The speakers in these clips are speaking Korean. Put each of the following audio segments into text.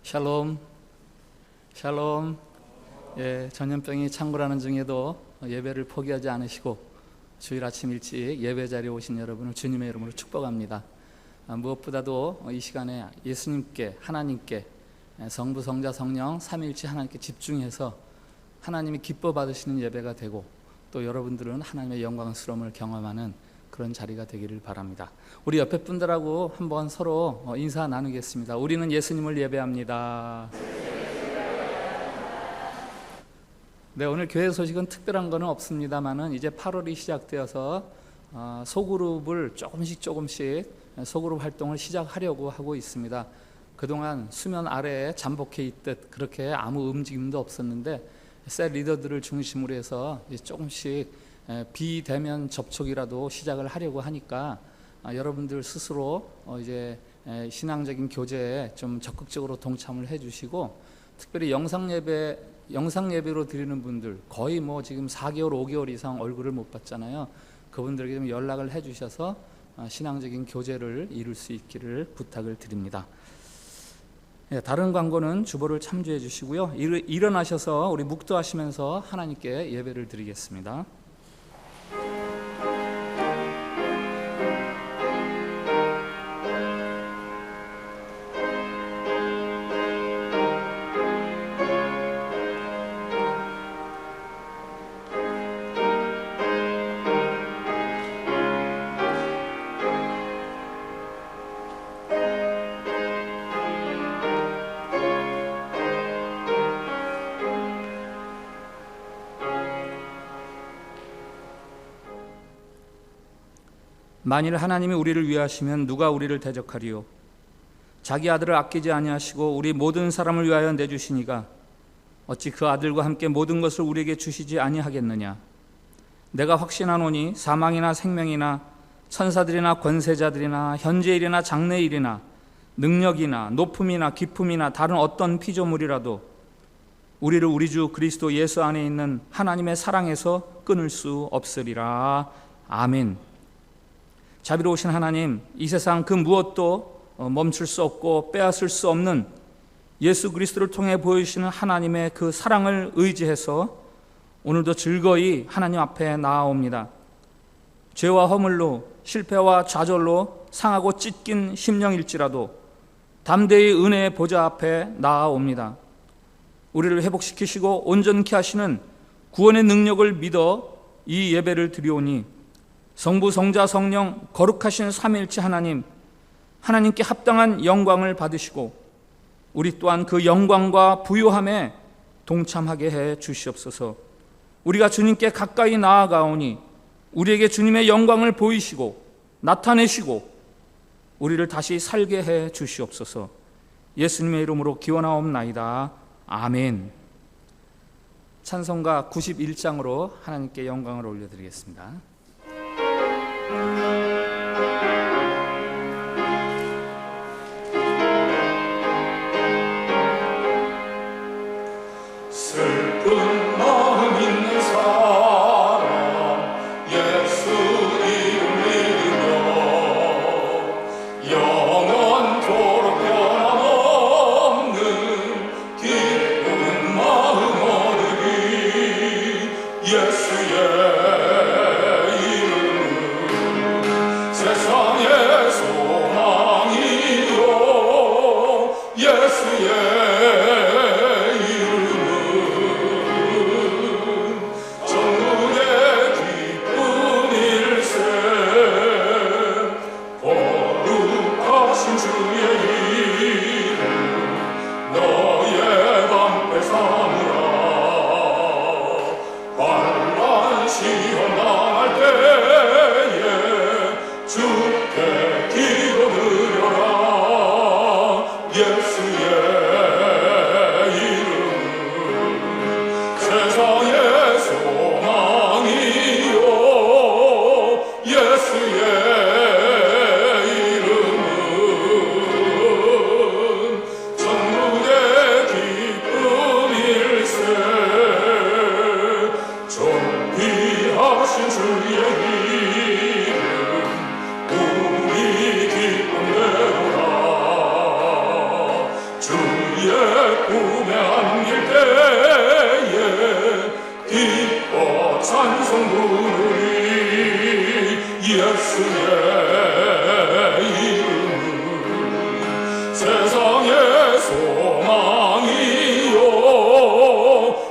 샬롬, 샬롬. 예, 전염병이 창궐하는 중에도 예배를 포기하지 않으시고 주일 아침 일찍 예배 자리에 오신 여러분을 주님의 이름으로 축복합니다. 무엇보다도 이 시간에 예수님께, 하나님께, 성부, 성자, 성령 삼위일체 하나님께 집중해서 하나님이 기뻐 받으시는 예배가 되고, 또 여러분들은 하나님의 영광스러움을 경험하는 그런 자리가 되기를 바랍니다. 우리 옆에 분들하고 한번 서로 인사 나누겠습니다. 우리는 예수님을 예배합니다. 네, 오늘 교회 소식은 특별한 거는 없습니다만은 이제 8월이 시작되어서 소그룹을 조금씩 소그룹 활동을 시작하려고 하고 있습니다. 그동안 수면 아래에 잠복해 있듯 그렇게 아무 움직임도 없었는데 셀 리더들을 중심으로 해서 조금씩 비대면 접촉이라도 시작을 하려고 하니까 여러분들 스스로 이제 신앙적인 교제에 좀 적극적으로 동참을 해주시고, 특별히 영상 예배로 드리는 분들 거의 지금 4개월, 5개월 이상 얼굴을 못 봤잖아요. 그분들에게 좀 연락을 해주셔서 신앙적인 교제를 이룰 수 있기를 부탁을 드립니다. 다른 광고는 주보를 참조해 주시고요. 일어나셔서 우리 묵도하시면서 하나님께 예배를 드리겠습니다. 만일 하나님이 우리를 위하시면 누가 우리를 대적하리요? 자기 아들을 아끼지 아니하시고 우리 모든 사람을 위하여 내주시니가 어찌 그 아들과 함께 모든 것을 우리에게 주시지 아니하겠느냐? 내가 확신하노니 사망이나 생명이나 천사들이나 권세자들이나 현재일이나 장래일이나 능력이나 높음이나 깊음이나 다른 어떤 피조물이라도 우리를 우리 주 그리스도 예수 안에 있는 하나님의 사랑에서 끊을 수 없으리라. 아멘. 자비로우신 하나님, 이 세상 그 무엇도 멈출 수 없고 빼앗을 수 없는 예수 그리스도를 통해 보여주시는 하나님의 그 사랑을 의지해서 오늘도 즐거이 하나님 앞에 나아옵니다. 죄와 허물로, 실패와 좌절로 상하고 찢긴 심령일지라도 담대히 은혜의 보좌 앞에 나아옵니다. 우리를 회복시키시고 온전케 하시는 구원의 능력을 믿어 이 예배를 드리오니 성부, 성자, 성령 거룩하신 삼위일체 하나님께 합당한 영광을 받으시고 우리 또한 그 영광과 부요함에 동참하게 해 주시옵소서. 우리가 주님께 가까이 나아가오니 우리에게 주님의 영광을 보이시고 나타내시고 우리를 다시 살게 해 주시옵소서. 예수님의 이름으로 기원하옵나이다. 아멘. 찬송가 91장으로 하나님께 영광을 올려드리겠습니다. 슬픈 마음 있는 사람 예수 이름 믿으며 영원토록 변함없는 기쁜 마음 얻으리. 예수의 이름은 세상의 소망이요 예수의 주께 기도드려라. 예수의 예쁨에 안길 때에 기뻐 찬송 부르리 예수의 이름은 세상의 소망이요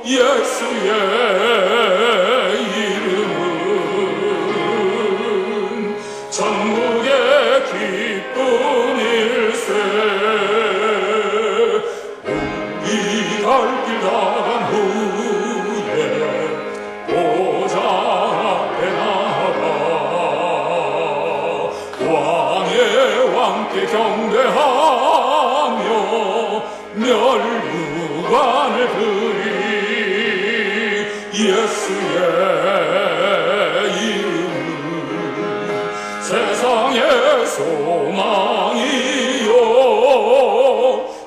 예수의 이름은 천국의 기쁨일세 우리 갈 길 나간 후에 보좌 앞에 나가 왕의 왕께 경배하며 멸류관을 드리 예수의 이름은 세상의 소망이요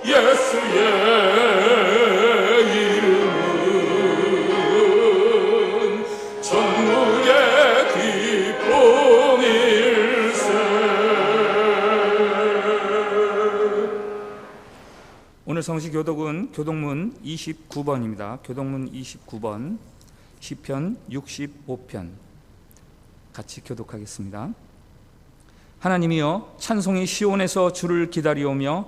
예수의 이름은 천국의 기쁨일세. 오늘 성시 교독은 교독문 29번입니다. 교독문 29번 시편 65편 같이 교독하겠습니다. 하나님이여 찬송이 시온에서 주를 기다리오며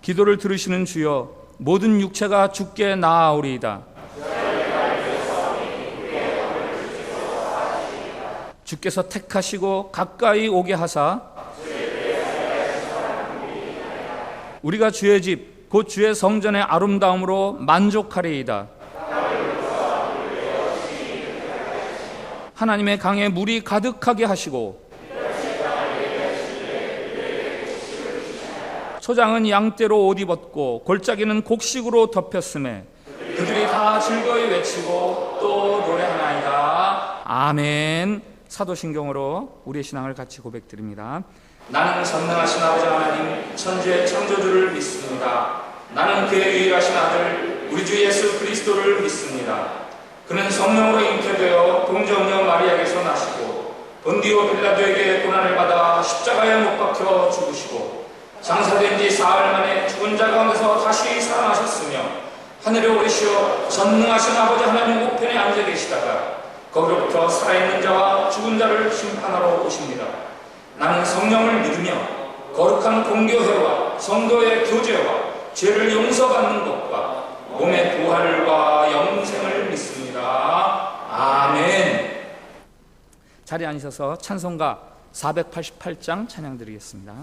기도를 들으시는 주여 모든 육체가 주께 나아오리이다. 주께서 택하시고 가까이 오게 하사 우리가 주의 집 곧 주의 성전의 아름다움으로 만족하리이다. 하나님의 강에 물이 가득하게 하시고 초장은 양떼로 옷 입었고 골짜기는 곡식으로 덮였음에 그들이 다 즐거이 외치고 또 노래하나이다. 아멘. 사도신경으로 우리의 신앙을 같이 고백드립니다. 나는 전능하신 아버지 하나님 천지의 창조주를 믿습니다. 나는 그의 유일하신 아들 우리 주 예수 그리스도를 믿습니다. 그는 성령으로 잉태되어 동정녀 마리아에게서 나시고 본디오 빌라도에게 고난을 받아 십자가에 못 박혀 죽으시고 장사된 지 사흘 만에 죽은 자 가운데서 다시 살아나셨으며 하늘에 오르시어 전능하신 아버지 하나님 우편에 앉아 계시다가 거기로부터 살아있는 자와 죽은 자를 심판하러 오십니다. 나는 성령을 믿으며 거룩한 공교회와 성도의 교제와 죄를 용서받는 것과 몸의 부활과 영생을 믿습니다. 아멘. 자리에 앉으셔서 찬송가 488장 찬양 드리겠습니다.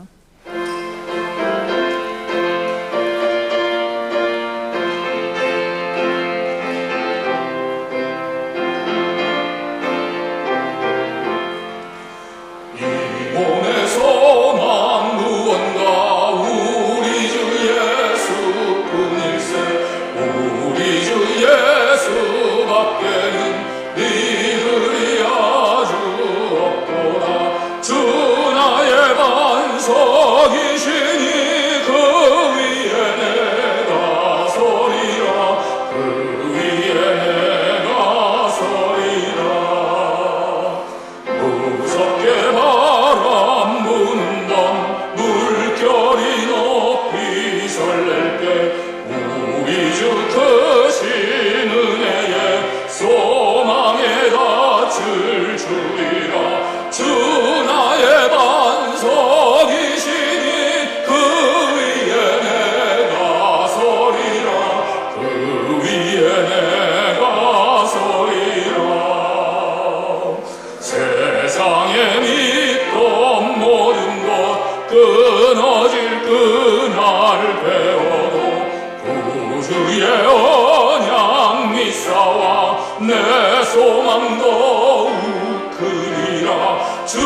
내 소망도 우크리라. 주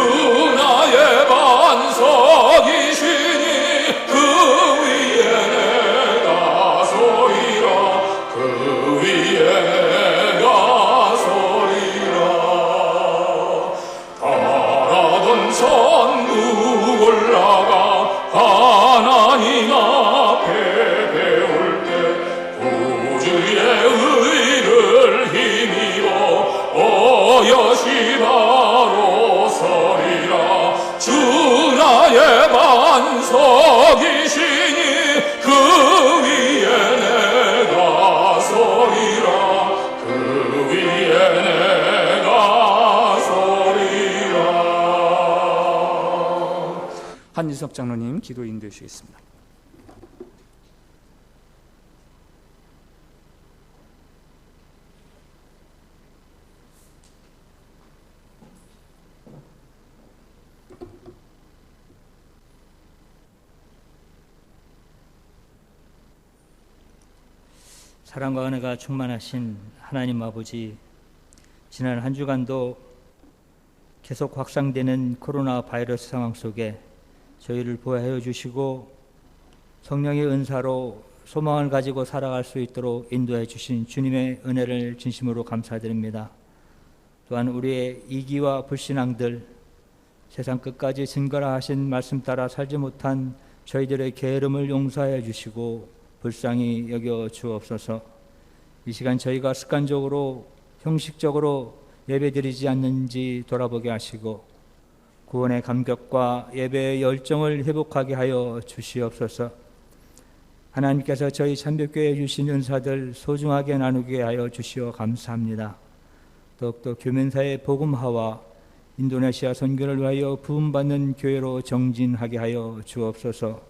나의 반석이시니 그 위에 내가 서리라. 그 위에 내가 서리라. 바라던 천국 올라가 하나님 앞에 배울 때 구주의 의를 힘입어 어여시 바로 서리라. 주 나의 반석이시 한지석 장로님 기도 인도해 주시겠습니다. 사랑과 은혜가 충만하신 하나님 아버지, 지난 한 주간도 계속 확산되는 코로나 바이러스 상황 속에 저희를 보호하여 주시고 성령의 은사로 소망을 가지고 살아갈 수 있도록 인도해 주신 주님의 은혜를 진심으로 감사드립니다. 또한 우리의 이기와 불신앙들, 세상 끝까지 증거라 하신 말씀 따라 살지 못한 저희들의 게으름을 용서하여 주시고 불쌍히 여겨 주옵소서. 이 시간 저희가 습관적으로 형식적으로 예배드리지 않는지 돌아보게 하시고 구원의 감격과 예배의 열정을 회복하게 하여 주시옵소서. 하나님께서 저희 참벽교회에 주신 은사들 소중하게 나누게 하여 주시어 감사합니다. 더욱더 교면사의 복음화와 인도네시아 선교를 위하여 부음받는 교회로 정진하게 하여 주옵소서.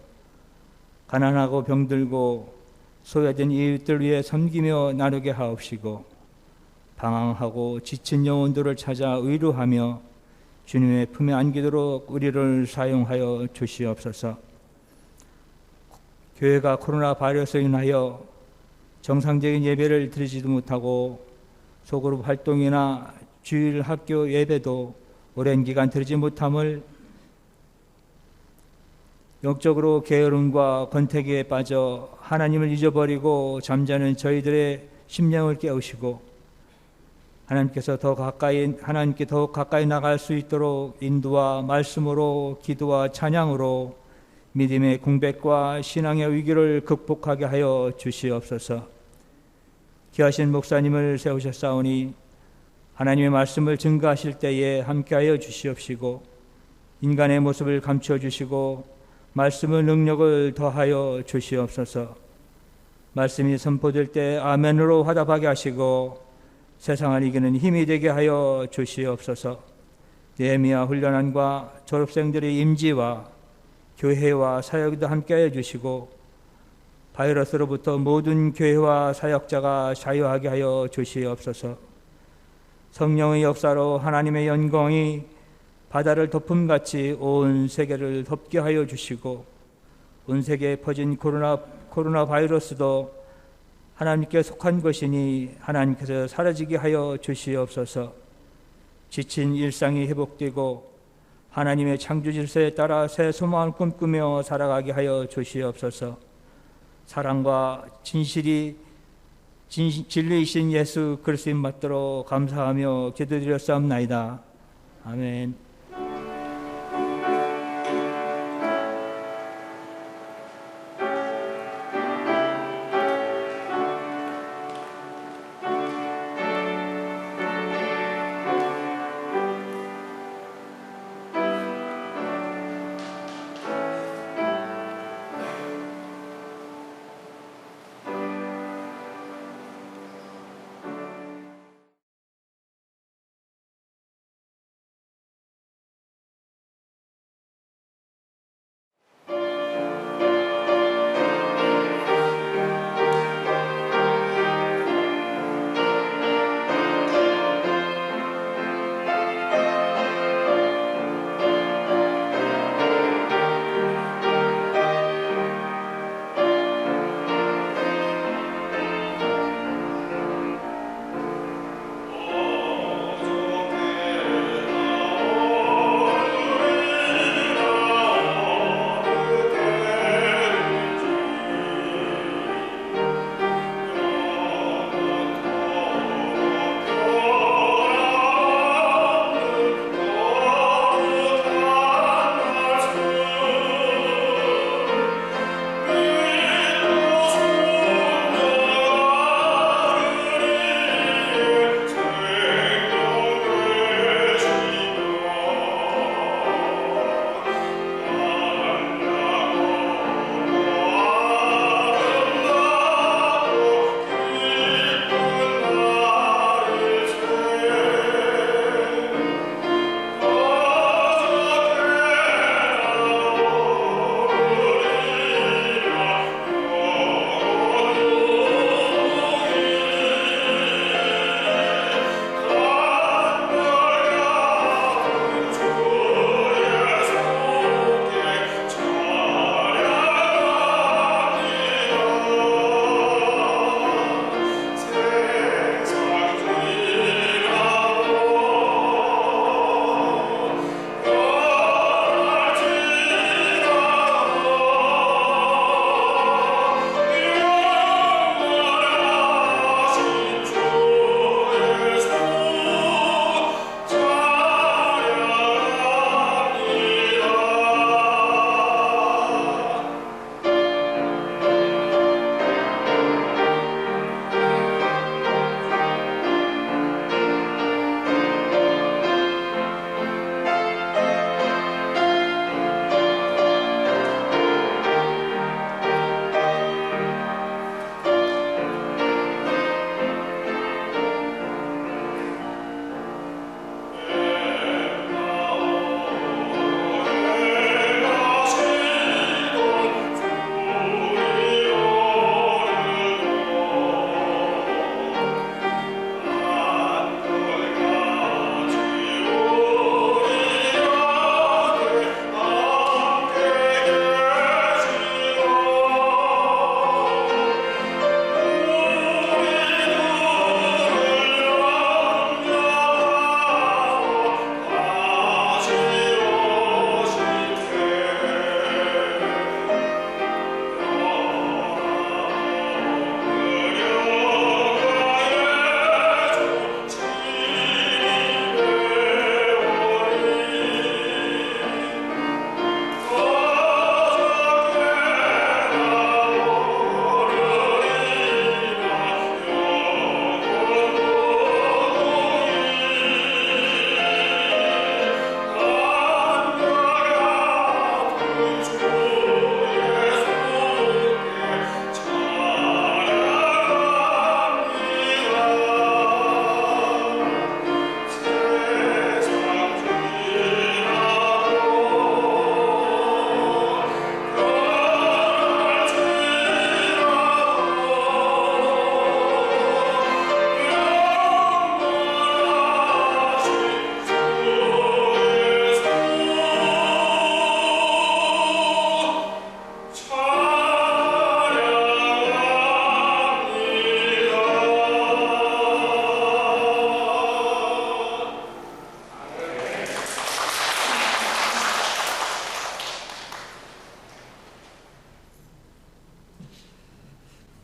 가난하고 병들고 소외된 이웃들 위해 섬기며 나누게 하옵시고 방황하고 지친 영혼들을 찾아 위로하며 주님의 품에 안기도록 우리를 사용하여 주시옵소서. 교회가 코로나 바이러스로 인하여 정상적인 예배를 드리지도 못하고 소그룹 활동이나 주일 학교 예배도 오랜 기간 드리지 못함을 영적으로 게으름과 권태기에 빠져 하나님을 잊어버리고 잠자는 저희들의 심령을 깨우시고 하나님께 더욱 가까이 나갈 수 있도록 인도와 말씀으로 기도와 찬양으로 믿음의 공백과 신앙의 위기를 극복하게 하여 주시옵소서. 귀하신 목사님을 세우셨사오니 하나님의 말씀을 증거하실 때에 함께하여 주시옵시고 인간의 모습을 감추어 주시고 말씀의 능력을 더하여 주시옵소서. 말씀이 선포될 때 아멘으로 화답하게 하시고 세상을 이기는 힘이 되게 하여 주시옵소서. 예미야 훈련안과 졸업생들의 임지와 교회와 사역도 함께하여 주시고 바이러스로부터 모든 교회와 사역자가 자유하게 하여 주시옵소서. 성령의 역사로 하나님의 영광이 바다를 덮음같이 온 세계를 덮게 하여 주시고 온 세계에 퍼진 코로나 바이러스도 하나님께 속한 것이니 하나님께서 사라지게 하여 주시옵소서. 지친 일상이 회복되고 하나님의 창조 질서에 따라 새 소망을 꿈꾸며 살아가게 하여 주시옵소서. 사랑과 진리이신 예수 그리스도인 받들어 감사하며 기도드렸사옵나이다. 아멘.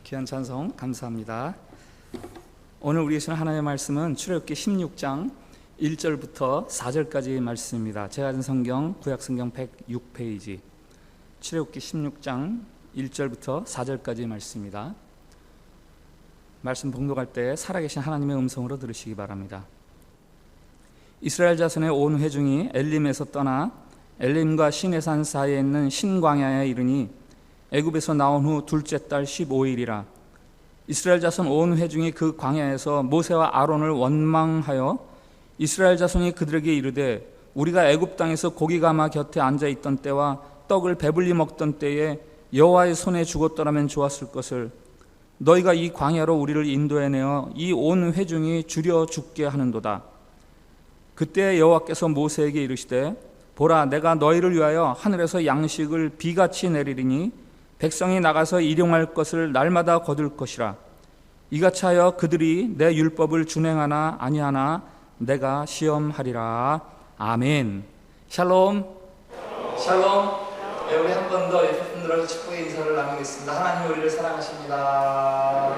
귀한 찬송 감사합니다. 오늘 우리 주신 하나님의 말씀은 출애굽기 16장 1절부터 4절까지 말씀입니다. 제가 가진 성경 구약성경 106페이지 출애굽기 16장 1절부터 4절까지 말씀입니다. 말씀 봉독할 때 살아계신 하나님의 음성으로 들으시기 바랍니다. 이스라엘 자손의 온 회중이 엘림에서 떠나 엘림과 시내산 사이에 있는 신광야에 이르니 애굽에서 나온 후 둘째 달 15일이라. 이스라엘 자손 온 회중이 그 광야에서 모세와 아론을 원망하여 이스라엘 자손이 그들에게 이르되 우리가 애굽 땅에서 고기가마 곁에 앉아 있던 때와 떡을 배불리 먹던 때에 여호와의 손에 죽었더라면 좋았을 것을 너희가 이 광야로 우리를 인도해내어 이 온 회중이 줄여 죽게 하는도다. 그때 여호와께서 모세에게 이르시되 보라, 내가 너희를 위하여 하늘에서 양식을 비같이 내리리니 백성이 나가서 일용할 것을 날마다 거둘 것이라. 이같이 하여 그들이 내 율법을 준행하나 아니하나 내가 시험하리라. 아멘. 샬롬. 샬롬. 우리 한 번 더 옆에 분들하고 축복의 인사를 나누겠습니다. 하나님 우리를 사랑하십니다.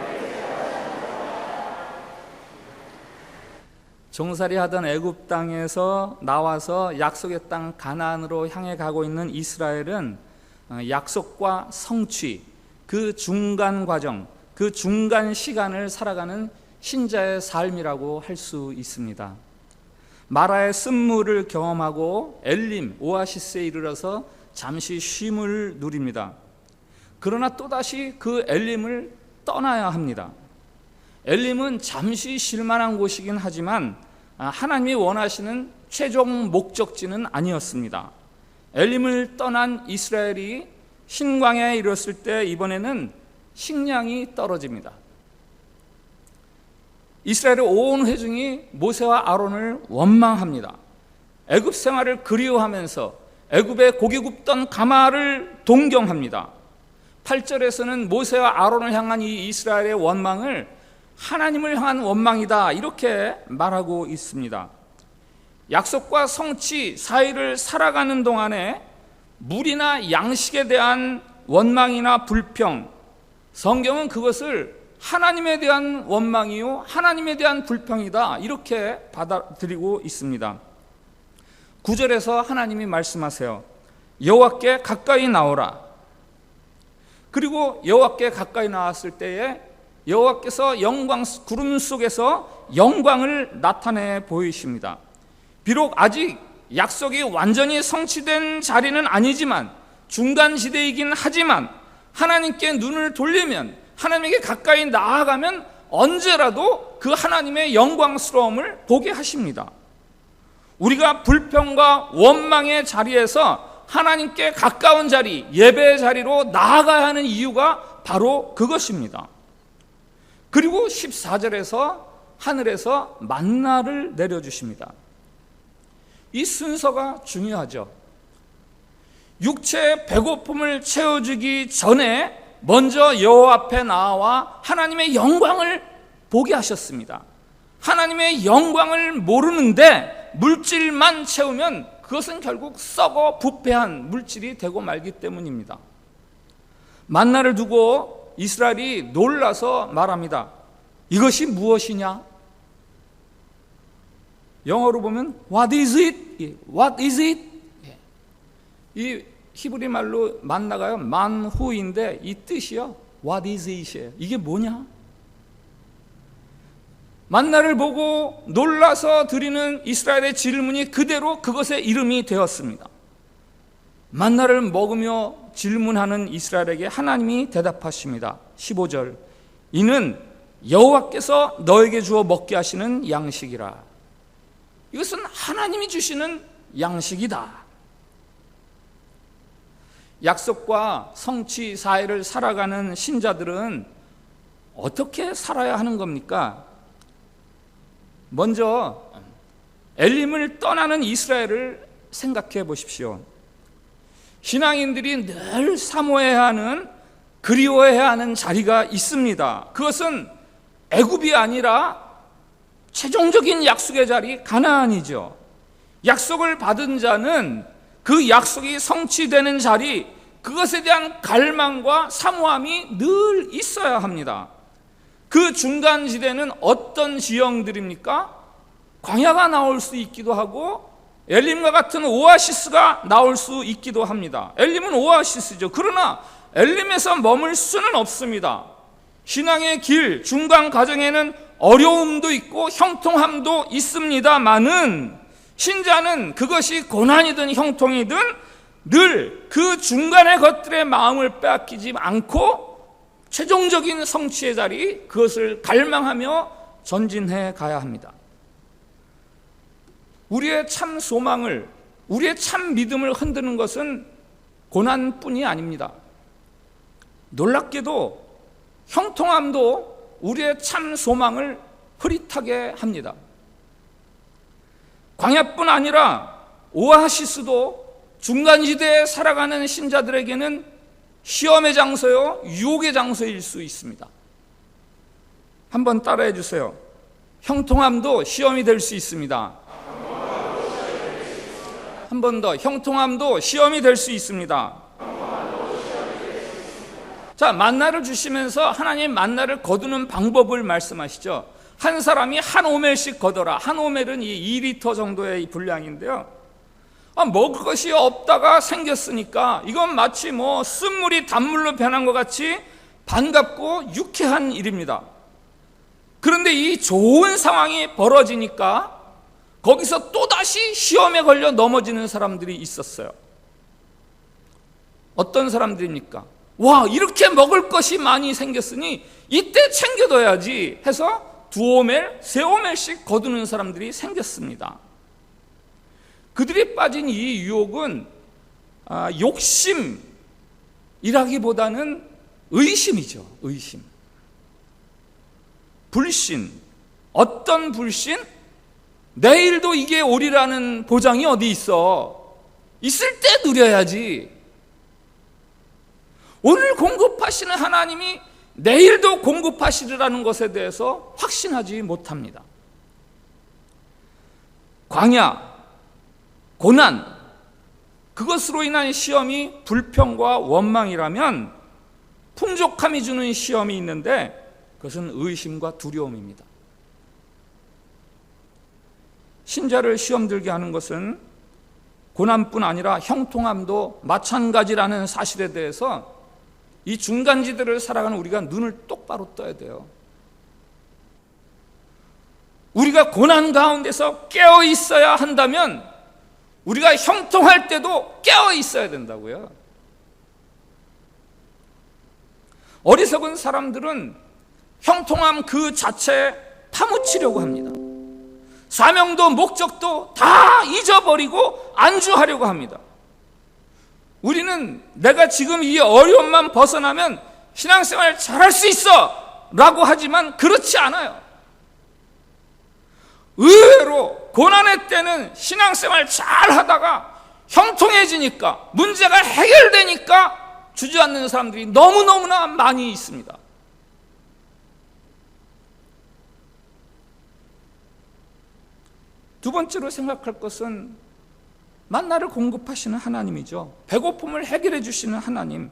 종살이 하던 애굽 땅에서 나와서 약속의 땅 가나안으로 향해 가고 있는 이스라엘은 약속과 성취, 그 중간 과정, 그 중간 시간을 살아가는 신자의 삶이라고 할 수 있습니다. 마라의 쓴물을 경험하고 엘림, 오아시스에 이르러서 잠시 쉼을 누립니다. 그러나 또다시 그 엘림을 떠나야 합니다. 엘림은 잠시 쉴 만한 곳이긴 하지만 하나님이 원하시는 최종 목적지는 아니었습니다. 엘림을 떠난 이스라엘이 신광야에 이르렀을 때 이번에는 식량이 떨어집니다. 이스라엘의 온 회중이 모세와 아론을 원망합니다. 애굽 생활을 그리워하면서 애굽에 고기 굽던 가마를 동경합니다. 8절에서는 모세와 아론을 향한 이 이스라엘의 원망을 하나님을 향한 원망이다 이렇게 말하고 있습니다. 약속과 성취 사이를 살아가는 동안에 물이나 양식에 대한 원망이나 불평, 성경은 그것을 하나님에 대한 원망이요 하나님에 대한 불평이다 이렇게 받아들이고 있습니다. 9절에서 하나님이 말씀하세요. 여호와께 가까이 나오라. 그리고 여호와께 가까이 나왔을 때에 여호와께서 영광 구름 속에서 영광을 나타내 보이십니다. 비록 아직 약속이 완전히 성취된 자리는 아니지만 중간지대이긴 하지만 하나님께 눈을 돌리면 하나님에게 가까이 나아가면 언제라도 그 하나님의 영광스러움을 보게 하십니다. 우리가 불평과 원망의 자리에서 하나님께 가까운 자리, 예배의 자리로 나아가야 하는 이유가 바로 그것입니다. 그리고 14절에서 하늘에서 만나를 내려주십니다. 이 순서가 중요하죠. 육체의 배고픔을 채워주기 전에 먼저 여호와 앞에 나와 하나님의 영광을 보게 하셨습니다. 하나님의 영광을 모르는데 물질만 채우면 그것은 결국 썩어 부패한 물질이 되고 말기 때문입니다. 만나를 두고 이스라엘이 놀라서 말합니다. 이것이 무엇이냐? 영어로 보면 What is it? What is it? 이 히브리 말로 만나가요 만후인데 이 뜻이요 What is it이에요. 이게 뭐냐? 만나를 보고 놀라서 드리는 이스라엘의 질문이 그대로 그것의 이름이 되었습니다. 만나를 먹으며 질문하는 이스라엘에게 하나님이 대답하십니다. 15절 이는 여호와께서 너에게 주어 먹게 하시는 양식이라. 이것은 하나님이 주시는 양식이다. 약속과 성취 사이를 살아가는 신자들은 어떻게 살아야 하는 겁니까? 먼저 엘림을 떠나는 이스라엘을 생각해 보십시오. 신앙인들이 늘 사모해야 하는, 그리워해야 하는 자리가 있습니다. 그것은 애굽이 아니라 최종적인 약속의 자리 가나안이죠. 약속을 받은 자는 그 약속이 성취되는 자리, 그것에 대한 갈망과 사모함이 늘 있어야 합니다. 그 중간지대는 어떤 지형들입니까? 광야가 나올 수 있기도 하고 엘림과 같은 오아시스가 나올 수 있기도 합니다. 엘림은 오아시스죠. 그러나 엘림에서 머물 수는 없습니다. 신앙의 길, 중간 과정에는 어려움도 있고 형통함도 있습니다마는 신자는 그것이 고난이든 형통이든 늘 그 중간의 것들의 마음을 빼앗기지 않고 최종적인 성취의 자리, 그것을 갈망하며 전진해 가야 합니다. 우리의 참 소망을, 우리의 참 믿음을 흔드는 것은 고난뿐이 아닙니다. 놀랍게도 형통함도 우리의 참 소망을 흐릿하게 합니다. 광야뿐 아니라 오아시스도 중간지대에 살아가는 신자들에게는 시험의 장소요, 유혹의 장소일 수 있습니다. 한번 따라해 주세요. 형통함도 시험이 될 수 있습니다. 한 번 더, 형통함도 시험이 될 수 있습니다. 자, 만나를 주시면서 하나님 만나를 거두는 방법을 말씀하시죠. 한 사람이 한 오멜씩 거둬라. 한 오멜은 이 2리터 정도의 분량인데요. 먹을 것이 없다가 생겼으니까 이건 마치 쓴물이 단물로 변한 것 같이 반갑고 유쾌한 일입니다. 그런데 이 좋은 상황이 벌어지니까 거기서 또다시 시험에 걸려 넘어지는 사람들이 있었어요. 어떤 사람들입니까? 와, 이렇게 먹을 것이 많이 생겼으니 이때 챙겨둬야지 해서 2오멜, 3오멜씩 거두는 사람들이 생겼습니다. 그들이 빠진 이 유혹은 욕심이라기보다는 의심이죠. 의심. 불신. 어떤 불신? 내일도 이게 오리라는 보장이 어디 있어? 있을 때 누려야지. 오늘 공급하시는 하나님이 내일도 공급하시리라는 것에 대해서 확신하지 못합니다. 광야, 고난, 그것으로 인한 시험이 불평과 원망이라면 풍족함이 주는 시험이 있는데 그것은 의심과 두려움입니다. 신자를 시험 들게 하는 것은 고난뿐 아니라 형통함도 마찬가지라는 사실에 대해서 이 중간지대를 살아가는 우리가 눈을 똑바로 떠야 돼요. 우리가 고난 가운데서 깨어 있어야 한다면 우리가 형통할 때도 깨어 있어야 된다고요. 어리석은 사람들은 형통함 그 자체에 파묻히려고 합니다. 사명도 목적도 다 잊어버리고 안주하려고 합니다. 우리는 내가 지금 이 어려움만 벗어나면 신앙생활 잘할 수 있어 라고 하지만 그렇지 않아요. 의외로 고난의 때는 신앙생활 잘 하다가 형통해지니까, 문제가 해결되니까 주저앉는 사람들이 너무너무나 많이 있습니다. 두 번째로 생각할 것은 만나를 공급하시는 하나님이죠. 배고픔을 해결해 주시는 하나님.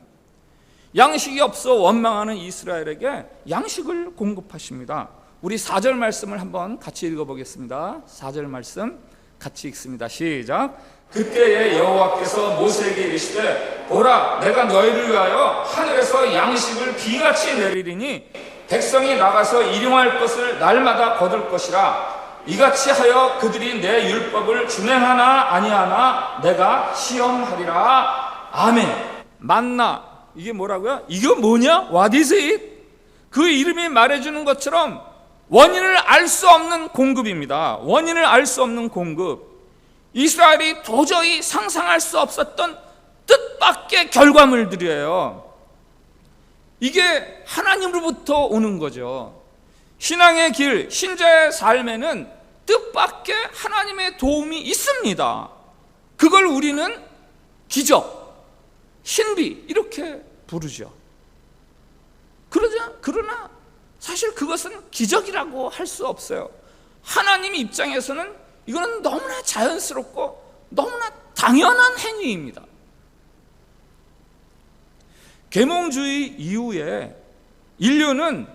양식이 없어 원망하는 이스라엘에게 양식을 공급하십니다. 우리 4절 말씀을 한번 같이 읽어보겠습니다. 4절 말씀 같이 읽습니다. 시작. 그때에 여호와께서 모세에게 이르시되 보라, 내가 너희를 위하여 하늘에서 양식을 비같이 내리리니 백성이 나가서 일용할 것을 날마다 거둘 것이라. 이같이 하여 그들이 내 율법을 준행하나 아니하나 내가 시험하리라. 아멘. 만나, 이게 뭐라고요? 이거 뭐냐? What is it? 그 이름이 말해주는 것처럼 원인을 알 수 없는 공급입니다. 원인을 알 수 없는 공급. 이스라엘이 도저히 상상할 수 없었던 뜻밖의 결과물들이에요. 이게 하나님으로부터 오는 거죠. 신앙의 길, 신자의 삶에는 뜻밖의 하나님의 도움이 있습니다. 그걸 우리는 기적, 신비 이렇게 부르죠. 그러나 사실 그것은 기적이라고 할 수 없어요. 하나님 입장에서는 이거는 너무나 자연스럽고 너무나 당연한 행위입니다. 계몽주의 이후에 인류는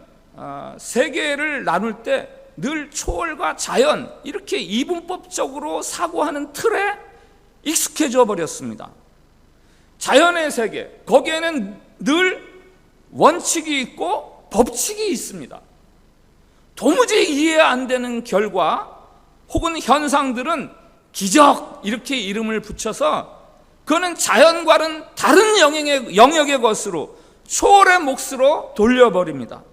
세계를 나눌 때 늘 초월과 자연 이렇게 이분법적으로 사고하는 틀에 익숙해져 버렸습니다. 자연의 세계, 거기에는 늘 원칙이 있고 법칙이 있습니다. 도무지 이해 안 되는 결과 혹은 현상들은 기적 이렇게 이름을 붙여서 그거는 자연과는 다른 영역의 것으로 초월의 몫으로 돌려버립니다.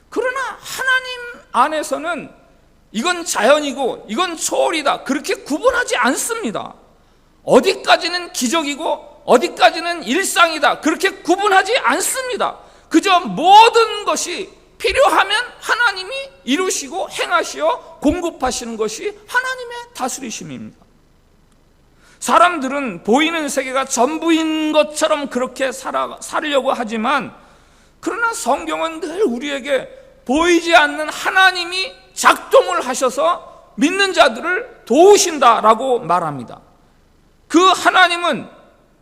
그러나 하나님 안에서는 이건 자연이고 이건 초월이다 그렇게 구분하지 않습니다. 어디까지는 기적이고 어디까지는 일상이다 그렇게 구분하지 않습니다. 그저 모든 것이 필요하면 하나님이 이루시고 행하시어 공급하시는 것이 하나님의 다스리심입니다. 사람들은 보이는 세계가 전부인 것처럼 그렇게 살려고 하지만 그러나 성경은 늘 우리에게 보이지 않는 하나님이 작동을 하셔서 믿는 자들을 도우신다라고 말합니다. 그 하나님은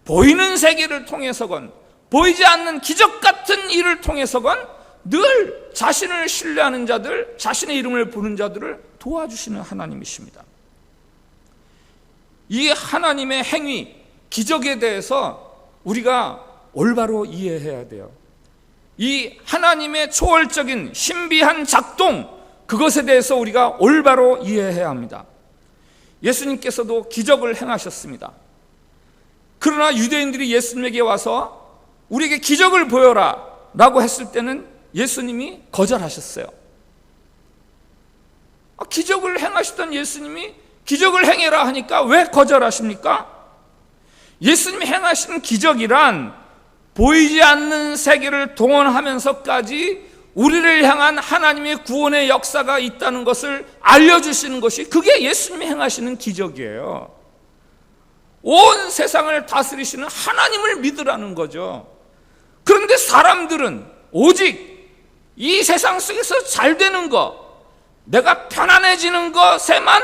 보이는 세계를 통해서건 보이지 않는 기적 같은 일을 통해서건 늘 자신을 신뢰하는 자들, 자신의 이름을 부르는 자들을 도와주시는 하나님이십니다. 이 하나님의 행위, 기적에 대해서 우리가 올바로 이해해야 돼요. 이 하나님의 초월적인 신비한 작동, 그것에 대해서 우리가 올바로 이해해야 합니다. 예수님께서도 기적을 행하셨습니다. 그러나 유대인들이 예수님에게 와서 우리에게 기적을 보여라 라고 했을 때는 예수님이 거절하셨어요. 기적을 행하셨던 예수님이 기적을 행해라 하니까 왜 거절하십니까? 예수님이 행하신 기적이란 보이지 않는 세계를 동원하면서까지 우리를 향한 하나님의 구원의 역사가 있다는 것을 알려주시는 것이 그게 예수님이 행하시는 기적이에요. 온 세상을 다스리시는 하나님을 믿으라는 거죠. 그런데 사람들은 오직 이 세상 속에서 잘 되는 것, 내가 편안해지는 것에만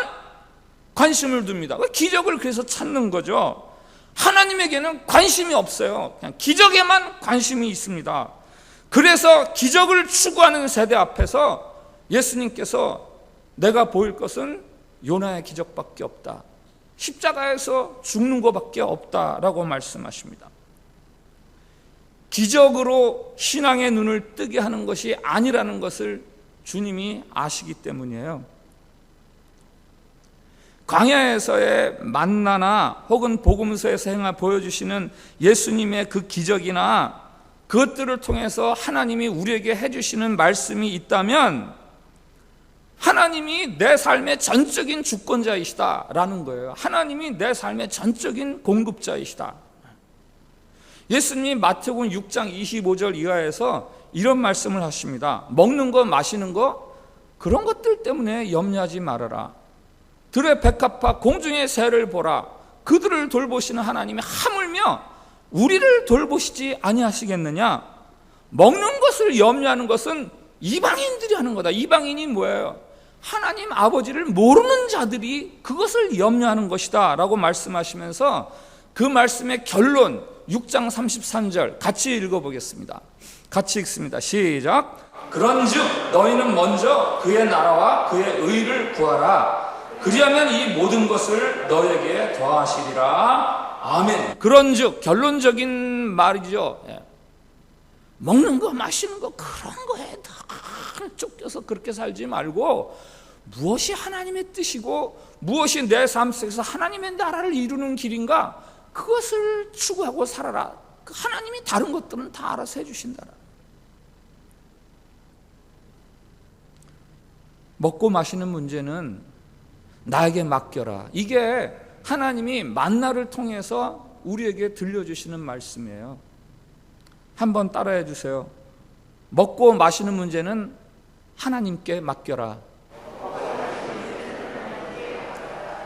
관심을 둡니다. 기적을 그래서 찾는 거죠. 하나님에게는 관심이 없어요. 그냥 기적에만 관심이 있습니다. 그래서 기적을 추구하는 세대 앞에서 예수님께서 내가 보일 것은 요나의 기적밖에 없다. 십자가에서 죽는 것밖에 없다라고 말씀하십니다. 기적으로 신앙의 눈을 뜨게 하는 것이 아니라는 것을 주님이 아시기 때문이에요. 광야에서의 만나나 혹은 복음서에서 보여주시는 예수님의 그 기적이나 그것들을 통해서 하나님이 우리에게 해주시는 말씀이 있다면 하나님이 내 삶의 전적인 주권자이시다라는 거예요. 하나님이 내 삶의 전적인 공급자이시다. 예수님이 마태복음 6장 25절 이하에서 이런 말씀을 하십니다. 먹는 거 마시는 거 그런 것들 때문에 염려하지 말아라. 들의 백합화 공중의 새를 보라. 그들을 돌보시는 하나님이 하물며 우리를 돌보시지 아니하시겠느냐. 먹는 것을 염려하는 것은 이방인들이 하는 거다. 이방인이 뭐예요? 하나님 아버지를 모르는 자들이 그것을 염려하는 것이다 라고 말씀하시면서 그 말씀의 결론 6장 33절 같이 읽어보겠습니다. 같이 읽습니다. 시작. 그런즉 너희는 먼저 그의 나라와 그의 의를 구하라. 그리하면 이 모든 것을 너에게 더하시리라. 아멘. 그런즉 결론적인 말이죠. 먹는 거 마시는 거 그런 거에 다 쫓겨서 그렇게 살지 말고 무엇이 하나님의 뜻이고 무엇이 내 삶 속에서 하나님의 나라를 이루는 길인가 그것을 추구하고 살아라. 하나님이 다른 것들은 다 알아서 해주신다. 먹고 마시는 문제는 나에게 맡겨라. 이게 하나님이 만나를 통해서 우리에게 들려주시는 말씀이에요. 한번 따라해 주세요. 먹고 마시는 문제는 하나님께 맡겨라.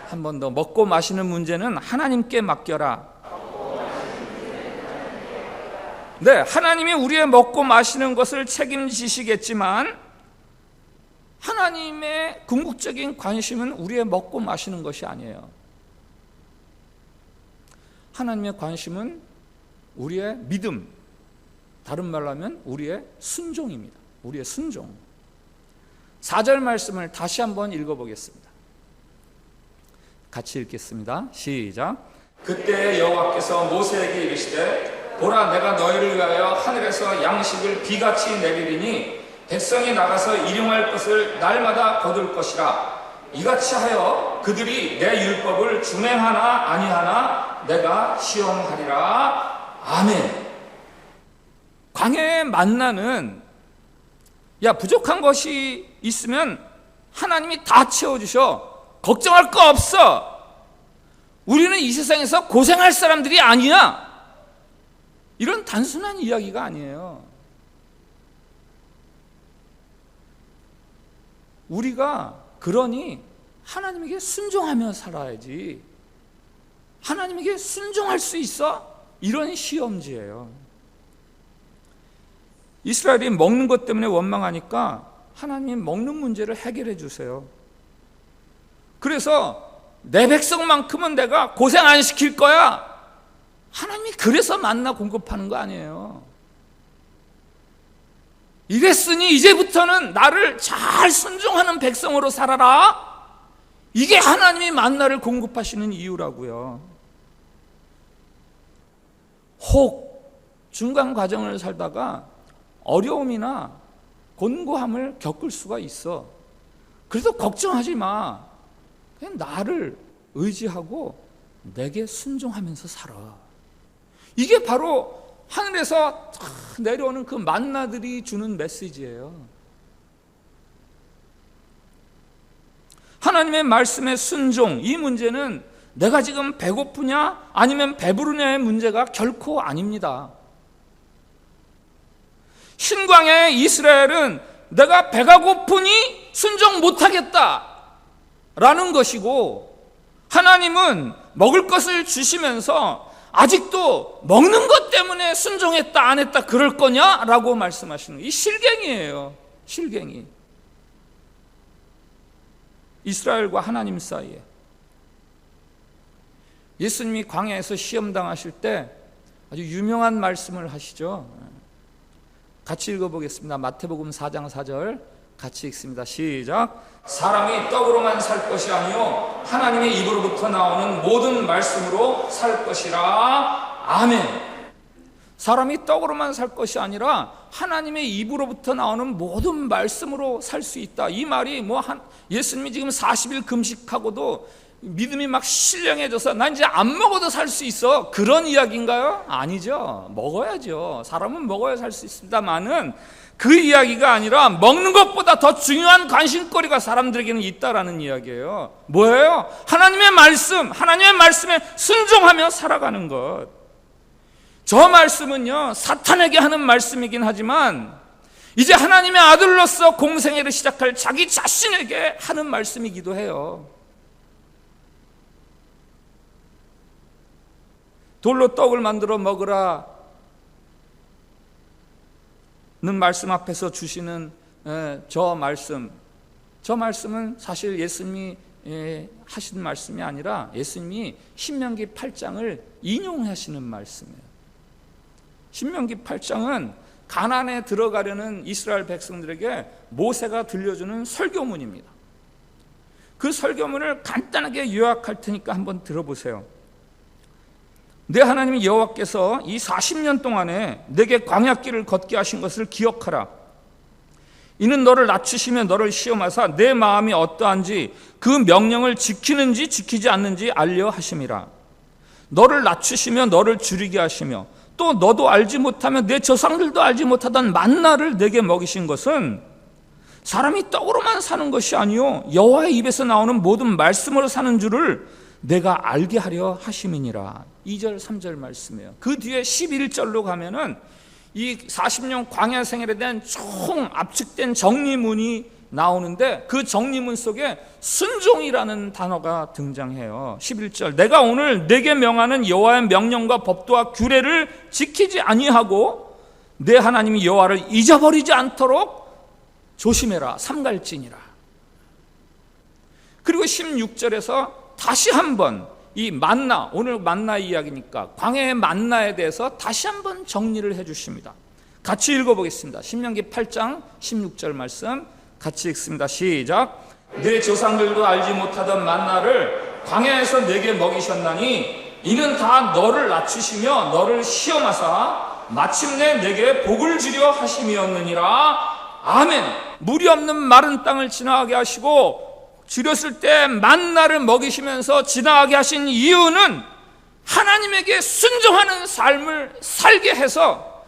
한 번 더. 먹고 마시는 문제는 하나님께 맡겨라. 네, 하나님이 우리의 먹고 마시는 것을 책임지시겠지만 하나님의 궁극적인 관심은 우리의 먹고 마시는 것이 아니에요. 하나님의 관심은 우리의 믿음, 다른 말로 하면 우리의 순종입니다. 우리의 순종. 4절 말씀을 다시 한번 읽어보겠습니다. 같이 읽겠습니다. 시작. 그때 여호와께서 모세에게 이르시되 보라, 내가 너희를 위하여 하늘에서 양식을 비같이 내리리니 백성이 나가서 일용할 것을 날마다 거둘 것이라. 이같이 하여 그들이 내 율법을 준행하나 아니하나 내가 시험하리라. 아멘. 광야의 만나는, 야, 부족한 것이 있으면 하나님이 다 채워주셔. 걱정할 거 없어. 우리는 이 세상에서 고생할 사람들이 아니야. 이런 단순한 이야기가 아니에요. 우리가 그러니 하나님에게 순종하며 살아야지. 하나님에게 순종할 수 있어? 이런 시험지예요. 이스라엘이 먹는 것 때문에 원망하니까 하나님 먹는 문제를 해결해 주세요. 그래서 내 백성만큼은 내가 고생 안 시킬 거야. 하나님이 그래서 만나 공급하는 거 아니에요. 이랬으니 이제부터는 나를 잘 순종하는 백성으로 살아라. 이게 하나님이 만나를 공급하시는 이유라고요. 혹 중간 과정을 살다가 어려움이나 곤고함을 겪을 수가 있어. 그래도 걱정하지 마. 그냥 나를 의지하고 내게 순종하면서 살아. 이게 바로 하늘에서 내려오는 그 만나들이 주는 메시지예요. 하나님의 말씀의 순종, 이 문제는 내가 지금 배고프냐 아니면 배부르냐의 문제가 결코 아닙니다. 신광야의 이스라엘은 내가 배가 고프니 순종 못하겠다 라는 것이고, 하나님은 먹을 것을 주시면서 아직도 먹는 것 때문에 순종했다 안 했다 그럴 거냐? 라고 말씀하시는 이 실갱이에요. 실갱이. 이스라엘과 하나님 사이에. 예수님이 광야에서 시험당하실 때 아주 유명한 말씀을 하시죠. 같이 읽어보겠습니다. 마태복음 4장 4절 같이 읽습니다. 시작. 사람이 떡으로만 살 것이 아니요 하나님의 입으로부터 나오는 모든 말씀으로 살 것이라. 아멘. 사람이 떡으로만 살 것이 아니라 하나님의 입으로부터 나오는 모든 말씀으로 살 수 있다. 이 말이 예수님이 지금 40일 금식하고도 믿음이 막 신령해져서 난 이제 안 먹어도 살 수 있어, 그런 이야기인가요? 아니죠. 먹어야죠. 사람은 먹어야 살 수 있습니다만은 그 이야기가 아니라 먹는 것보다 더 중요한 관심거리가 사람들에게는 있다라는 이야기예요. 뭐예요? 하나님의 말씀, 하나님의 말씀에 순종하며 살아가는 것. 저 말씀은요, 사탄에게 하는 말씀이긴 하지만 이제 하나님의 아들로서 공생애를 시작할 자기 자신에게 하는 말씀이기도 해요. 돌로 떡을 만들어 먹으라 는 말씀 앞에서 주시는 저 말씀은 사실 예수님이 하신 말씀이 아니라 예수님이 신명기 8장을 인용하시는 말씀이에요. 신명기 8장은 가나안에 들어가려는 이스라엘 백성들에게 모세가 들려주는 설교문입니다. 그 설교문을 간단하게 요약할 테니까 한번 들어보세요. 내 하나님 여호와께서 이 40년 동안에 내게 광야길을 걷게 하신 것을 기억하라. 이는 너를 낮추시며 너를 시험하사 내 마음이 어떠한지 그 명령을 지키는지 지키지 않는지 알려 하심이라. 너를 낮추시며 너를 줄이게 하시며 또 너도 알지 못하며 내 조상들도 알지 못하던 만나를 내게 먹이신 것은 사람이 떡으로만 사는 것이 아니요 여호와의 입에서 나오는 모든 말씀으로 사는 줄을 내가 알게 하려 하심이니라. 2절 3절 말씀이에요. 그 뒤에 11절로 가면은 이 40년 광야 생활에 대한 총 압축된 정리문이 나오는데 그 정리문 속에 순종이라는 단어가 등장해요. 11절 내가 오늘 내게 명하는 여호와의 명령과 법도와 규례를 지키지 아니하고 내 하나님 여호와를 잊어버리지 않도록 조심해라. 삼갈지니라. 그리고 16절에서 다시 한번 이 만나, 오늘 만나 이야기니까 광야의 만나에 대해서 다시 한번 정리를 해 주십니다. 같이 읽어보겠습니다. 신명기 8장 16절 말씀 같이 읽습니다. 시작. 내 조상들도 알지 못하던 만나를 광야에서 내게 먹이셨나니 이는 다 너를 낮추시며 너를 시험하사 마침내 내게 복을 주려 하심이었느니라. 아멘. 물이 없는 마른 땅을 지나가게 하시고 줄였을 때 만나를 먹이시면서 지나가게 하신 이유는 하나님에게 순종하는 삶을 살게 해서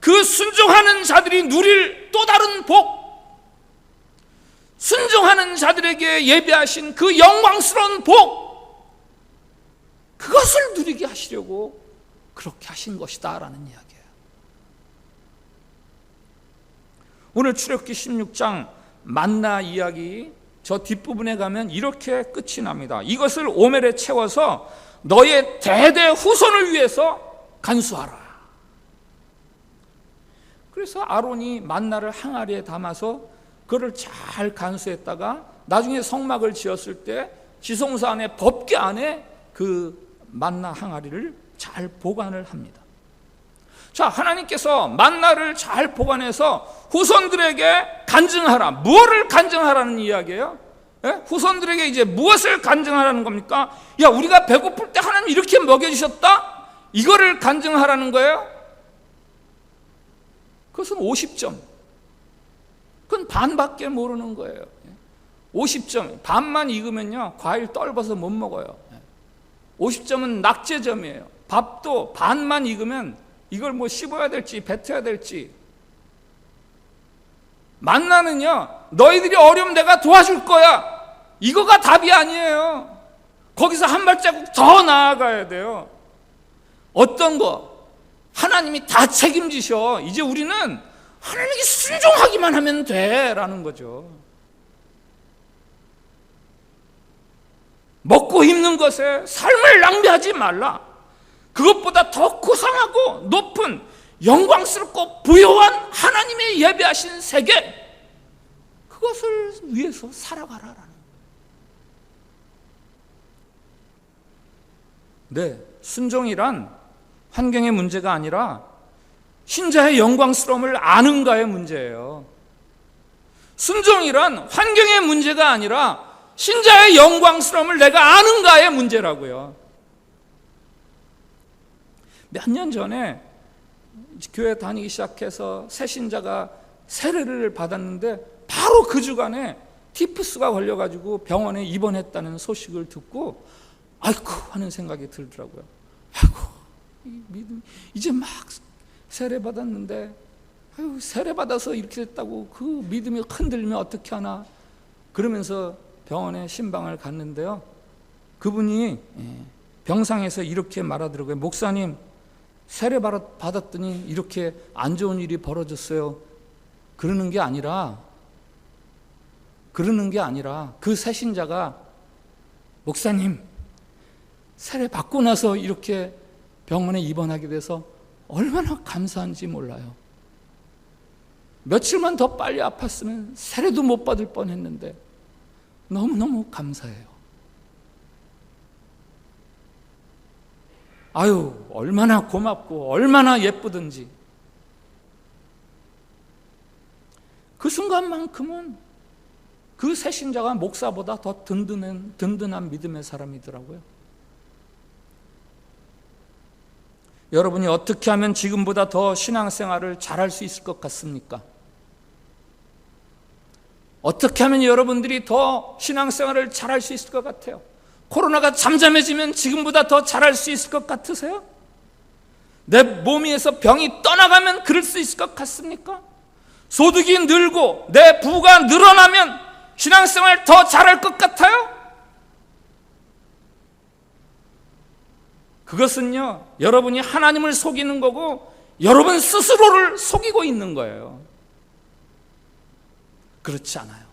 그 순종하는 자들이 누릴 또 다른 복, 순종하는 자들에게 예배하신 그 영광스러운 복, 그것을 누리게 하시려고 그렇게 하신 것이다 라는 이야기예요. 오늘 출애굽기 16장 만나 이야기 저 뒷부분에 가면 이렇게 끝이 납니다. 이것을 오멜에 채워서 너의 대대 후손을 위해서 간수하라. 그래서 아론이 만나를 항아리에 담아서 그거를 잘 간수했다가 나중에 성막을 지었을 때 지성소 안에 법궤 안에 그 만나 항아리를 잘 보관을 합니다. 자, 하나님께서 만나를 잘 보관해서 후손들에게 간증하라. 무엇을 간증하라는 이야기예요? 예? 후손들에게 이제 무엇을 간증하라는 겁니까? 야, 우리가 배고플 때 하나님 이렇게 먹여주셨다? 이거를 간증하라는 거예요? 그것은 50점. 그건 반밖에 모르는 거예요. 50점. 반만 익으면요, 과일 떨궈서 못 먹어요. 50점은 낙제점이에요. 밥도 반만 익으면 이걸 뭐 씹어야 될지 뱉어야 될지. 만나는요, 너희들이 어려우면 내가 도와줄 거야, 이거가 답이 아니에요. 거기서 한 발자국 더 나아가야 돼요. 어떤 거? 하나님이 다 책임지셔. 이제 우리는 하나님께 순종하기만 하면 돼 라는 거죠. 먹고 입는 것에 삶을 낭비하지 말라. 그것보다 더 고상하고 높은 영광스럽고 부요한 하나님의 예배하신 세계, 그것을 위해서 살아가라라는 거예요. 네, 순종이란 환경의 문제가 아니라 신자의 영광스러움을 아는가의 문제예요. 순종이란 환경의 문제가 아니라 신자의 영광스러움을 내가 아는가의 문제라고요. 몇 년 전에 교회 다니기 시작해서 새 신자가 세례를 받았는데 바로 그 주간에 티푸스가 걸려가지고 병원에 입원했다는 소식을 듣고 아이고 하는 생각이 들더라고요. 아이고, 믿음 이제 막 세례 받았는데, 아유, 세례 받아서 이렇게 됐다고 그 믿음이 흔들리면 어떻게 하나, 그러면서 병원에 신방을 갔는데요, 그분이 병상에서 이렇게 말하더라고요. 목사님, 세례 받았더니 이렇게 안 좋은 일이 벌어졌어요. 그러는 게 아니라 그 새신자가, 목사님, 세례 받고 나서 이렇게 병원에 입원하게 돼서 얼마나 감사한지 몰라요. 며칠만 더 빨리 아팠으면 세례도 못 받을 뻔했는데 너무너무 감사해요. 아유, 얼마나 고맙고 얼마나 예쁘든지. 그 순간만큼은 그 새신자가 목사보다 더 든든한 믿음의 사람이더라고요. 여러분이 어떻게 하면 지금보다 더 신앙생활을 잘할 수 있을 것 같습니까? 어떻게 하면 여러분들이 더 신앙생활을 잘할 수 있을 것 같아요? 코로나가 잠잠해지면 지금보다 더 잘할 수 있을 것 같으세요? 내 몸에서 병이 떠나가면 그럴 수 있을 것 같습니까? 소득이 늘고 내 부가 늘어나면 신앙생활 더 잘할 것 같아요? 그것은요, 여러분이 하나님을 속이는 거고 여러분 스스로를 속이고 있는 거예요. 그렇지 않아요.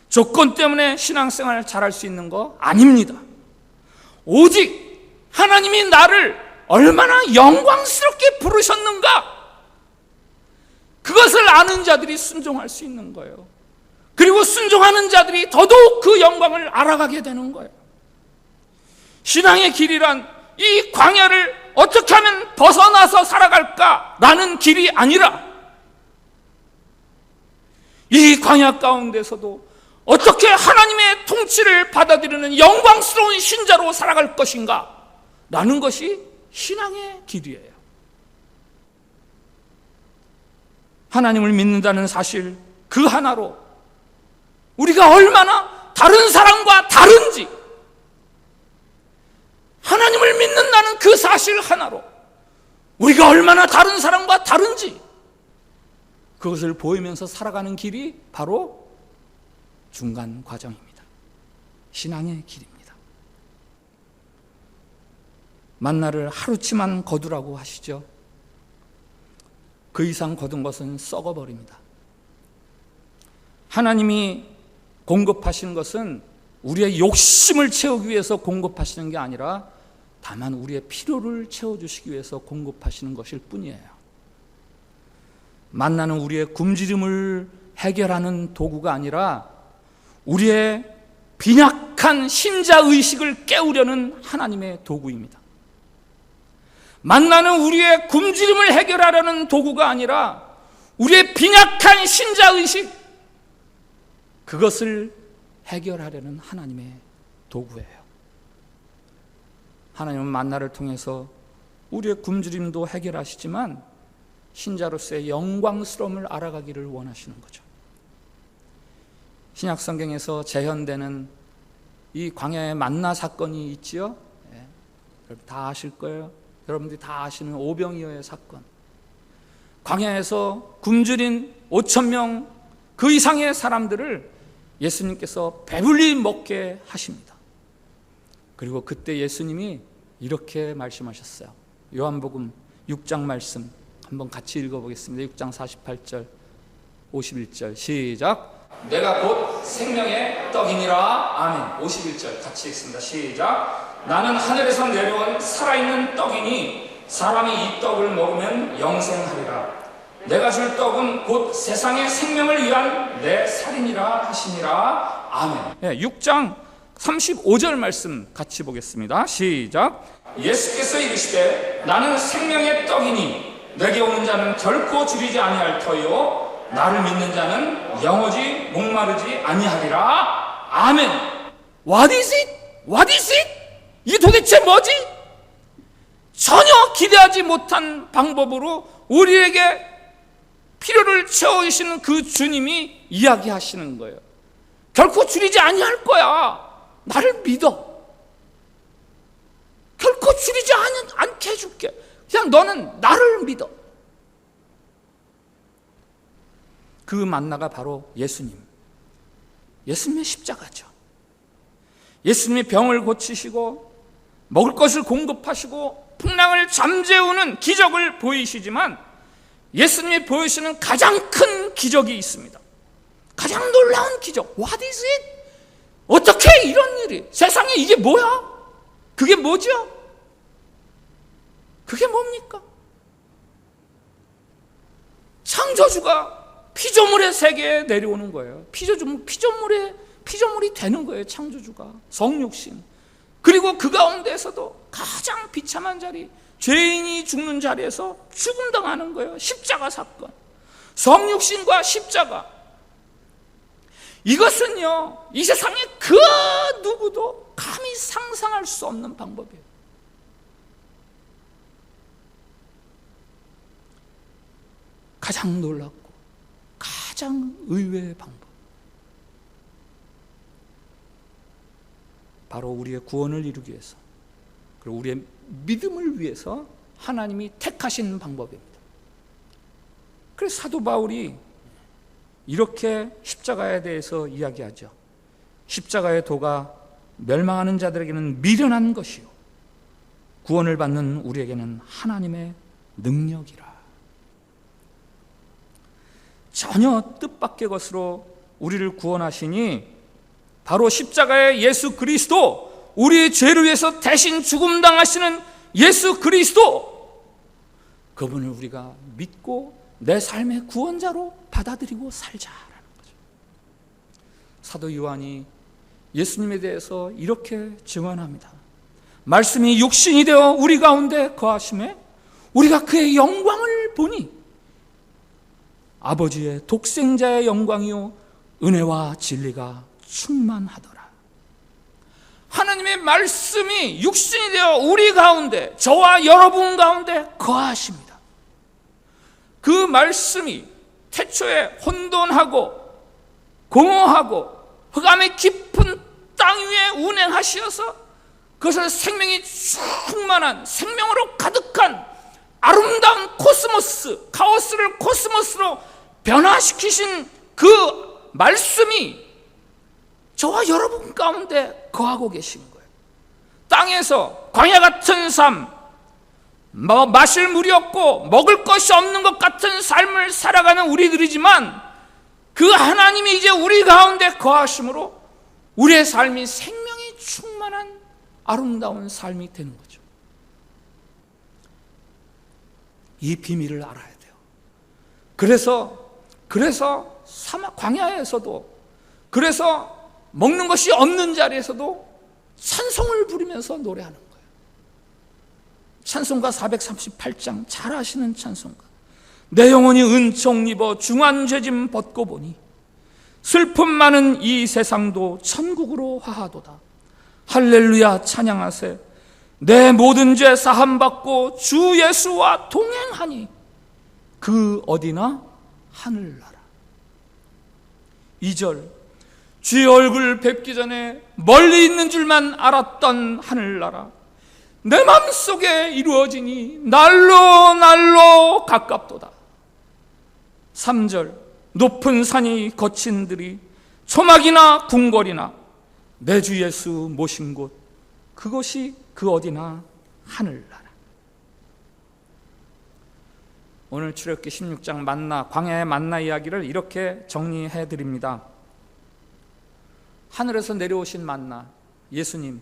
조건 때문에 신앙생활을 잘할 수 있는 거 아닙니다. 오직 하나님이 나를 얼마나 영광스럽게 부르셨는가, 그것을 아는 자들이 순종할 수 있는 거예요. 그리고 순종하는 자들이 더더욱 그 영광을 알아가게 되는 거예요. 신앙의 길이란 이 광야를 어떻게 하면 벗어나서 살아갈까라는 길이 아니라 이 광야 가운데서도 어떻게 하나님의 통치를 받아들이는 영광스러운 신자로 살아갈 것인가 라는 것이 신앙의 길이에요. 하나님을 믿는다는 사실 그 하나로 우리가 얼마나 다른 사람과 다른지, 하나님을 믿는다는 그 사실 하나로 우리가 얼마나 다른 사람과 다른지, 그것을 보이면서 살아가는 길이 바로 중간 과정입니다. 신앙의 길입니다. 만나를 하루치만 거두라고 하시죠. 그 이상 거둔 것은 썩어버립니다. 하나님이 공급하시는 것은 우리의 욕심을 채우기 위해서 공급하시는 게 아니라 다만 우리의 필요를 채워주시기 위해서 공급하시는 것일 뿐이에요. 만나는 우리의 굶주림을 해결하는 도구가 아니라 우리의 빈약한 신자의식을 깨우려는 하나님의 도구입니다. 만나는 우리의 굶주림을 해결하려는 도구가 아니라 우리의 빈약한 신자의식, 그것을 해결하려는 하나님의 도구예요. 하나님은 만나를 통해서 우리의 굶주림도 해결하시지만 신자로서의 영광스러움을 알아가기를 원하시는 거죠. 신약 성경에서 재현되는 이 광야의 만나 사건이 있지요. 여러분 다 아실 거예요. 여러분들이 다 아시는 오병이어의 사건. 광야에서 굶주린 5,000명 그 이상의 사람들을 예수님께서 배불리 먹게 하십니다. 그리고 그때 예수님이 이렇게 말씀하셨어요. 요한복음 6장 말씀 한번 같이 읽어보겠습니다. 6장 48절 51절 시작. 내가 곧 생명의 떡이니라. 아멘. 51절 같이 읽습니다. 시작. 나는 하늘에서 내려온 살아있는 떡이니 사람이 이 떡을 먹으면 영생하리라. 내가 줄 떡은 곧 세상의 생명을 위한 내 살이니라 하시니라. 아멘. 6장 35절 말씀 같이 보겠습니다. 시작. 예수께서 이르시되 나는 생명의 떡이니 내게 오는 자는 결코 줄이지 아니할 터요 나를 믿는 자는 영원히 목마르지 아니하리라. 아멘. What is it? What is it? 이게 도대체 뭐지? 전혀 기대하지 못한 방법으로 우리에게 필요를 채워주시는 그 주님이 이야기하시는 거예요. 결코 줄이지 아니할 거야. 나를 믿어. 결코 줄이지 않게 해줄게. 그냥 너는 나를 믿어. 그 만나가 바로 예수님의 십자가죠. 예수님이 병을 고치시고 먹을 것을 공급하시고 풍랑을 잠재우는 기적을 보이시지만 예수님이 보여주시는 가장 큰 기적이 있습니다. 가장 놀라운 기적. What is it? 어떻게 이런 일이? 세상에 이게 뭐야? 그게 뭐죠? 그게 뭡니까? 창조주가 피조물의 세계에 내려오는 거예요. 피조물이 되는 거예요. 창조주가 성육신. 그리고 그 가운데에서도 가장 비참한 자리, 죄인이 죽는 자리에서 죽음당하는 거예요. 십자가 사건. 성육신과 십자가. 이것은요, 이 세상에 그 누구도 감히 상상할 수 없는 방법이에요. 가장 놀랍고 가장 의외의 방법. 바로 우리의 구원을 이루기 위해서, 그리고 우리의 믿음을 위해서 하나님이 택하신 방법입니다. 그래서 사도 바울이 이렇게 십자가에 대해서 이야기하죠. 십자가의 도가 멸망하는 자들에게는 미련한 것이요 구원을 받는 우리에게는 하나님의 능력이라. 전혀 뜻밖의 것으로 우리를 구원하시니 바로 십자가의 예수 그리스도, 우리의 죄를 위해서 대신 죽음당하시는 예수 그리스도, 그분을 우리가 믿고 내 삶의 구원자로 받아들이고 살자라는 거죠. 사도 요한이 예수님에 대해서 이렇게 증언합니다. 말씀이 육신이 되어 우리 가운데 거하심에 우리가 그의 영광을 보니 아버지의 독생자의 영광이요 은혜와 진리가 충만하더라. 하나님의 말씀이 육신이 되어 우리 가운데, 저와 여러분 가운데 거하십니다. 그 말씀이 태초에 혼돈하고 공허하고 흑암의 깊은 땅 위에 운행하시어서 그것을 생명이 충만한, 생명으로 가득한 아름다운 코스모스, 카오스를 코스모스로 변화시키신 그 말씀이 저와 여러분 가운데 거하고 계신 거예요. 땅에서 광야 같은 삶, 마실 물이 없고 먹을 것이 없는 것 같은 삶을 살아가는 우리들이지만 그 하나님이 이제 우리 가운데 거하심으로 우리의 삶이 생명이 충만한 아름다운 삶이 되는 거죠. 이 비밀을 알아야 돼요. 그래서 사막 광야에서도, 그래서 먹는 것이 없는 자리에서도 찬송을 부르면서 노래하는 거예요. 찬송가 438장 잘 아시는 찬송가. 내 영혼이 은총 입어 중한 죄짐 벗고 보니 슬픔 많은 이 세상도 천국으로 화하도다. 할렐루야 찬양하세. 내 모든 죄 사함 받고 주 예수와 동행하니 그 어디나 하늘나라. 2절, 주의 얼굴 뵙기 전에 멀리 있는 줄만 알았던 하늘나라 내 마음속에 이루어지니 날로 가깝도다. 3절, 높은 산이 거친 들이 초막이나 궁궐이나 내 주 예수 모신 곳 그것이 그 어디나 하늘나라. 오늘 출애굽기 16장 만나, 광야의 만나 이야기를 이렇게 정리해 드립니다. 하늘에서 내려오신 만나, 예수님,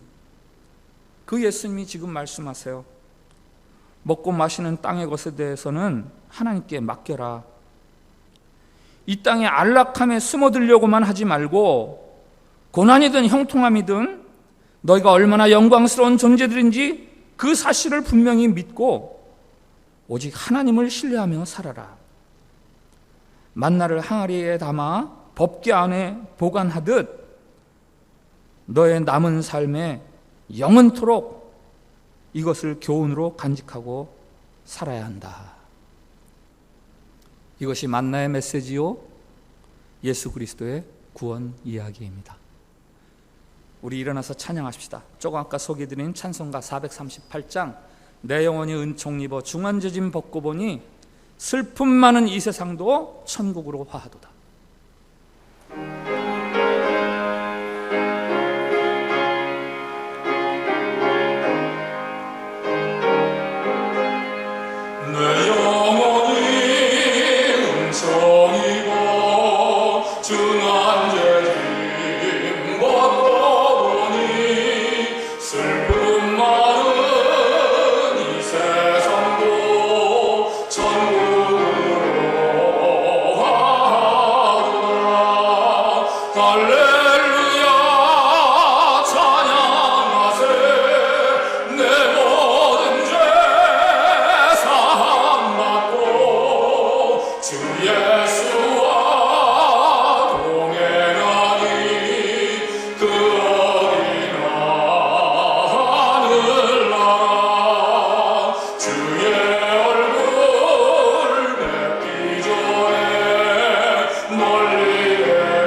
그 예수님이 지금 말씀하세요. 먹고 마시는 땅의 것에 대해서는 하나님께 맡겨라. 이 땅의 안락함에 숨어들려고만 하지 말고 고난이든 형통함이든 너희가 얼마나 영광스러운 존재들인지 그 사실을 분명히 믿고 오직 하나님을 신뢰하며 살아라. 만나를 항아리에 담아 법궤 안에 보관하듯 너의 남은 삶에 영원토록 이것을 교훈으로 간직하고 살아야 한다. 이것이 만나의 메시지요 예수 그리스도의 구원 이야기입니다. 우리 일어나서 찬양하십시다. 조금 아까 소개해드린 찬송가 438장 내 영혼이 은총 입어 중한 죄짐 벗고 보니 슬픔 많은 이 세상도 천국으로 화하도다. 내 영혼이 은총 입어 중한 죄짐 벗고 보니 슬픔 많은 이 세상도 천국으로 화하도다. 할렐루야 찬양하세. 내 모든 죄 주 예수와 동행하니 그 어디나 하늘나라. 주의 얼굴 뵙기 전에 멀리 내던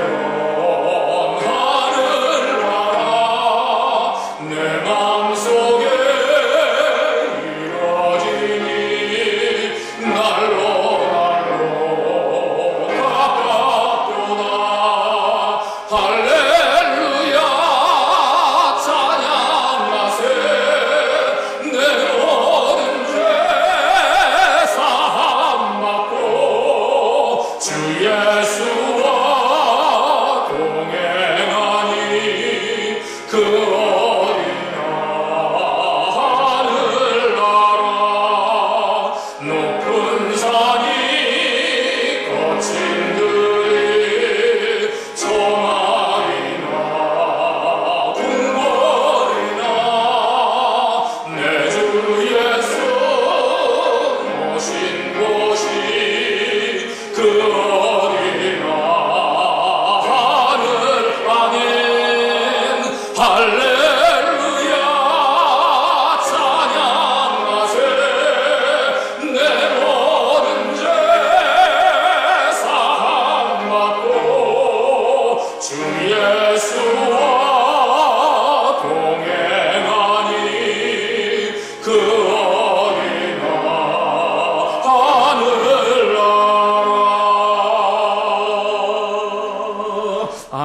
하늘나라 내 맘속에 이루어지니 날로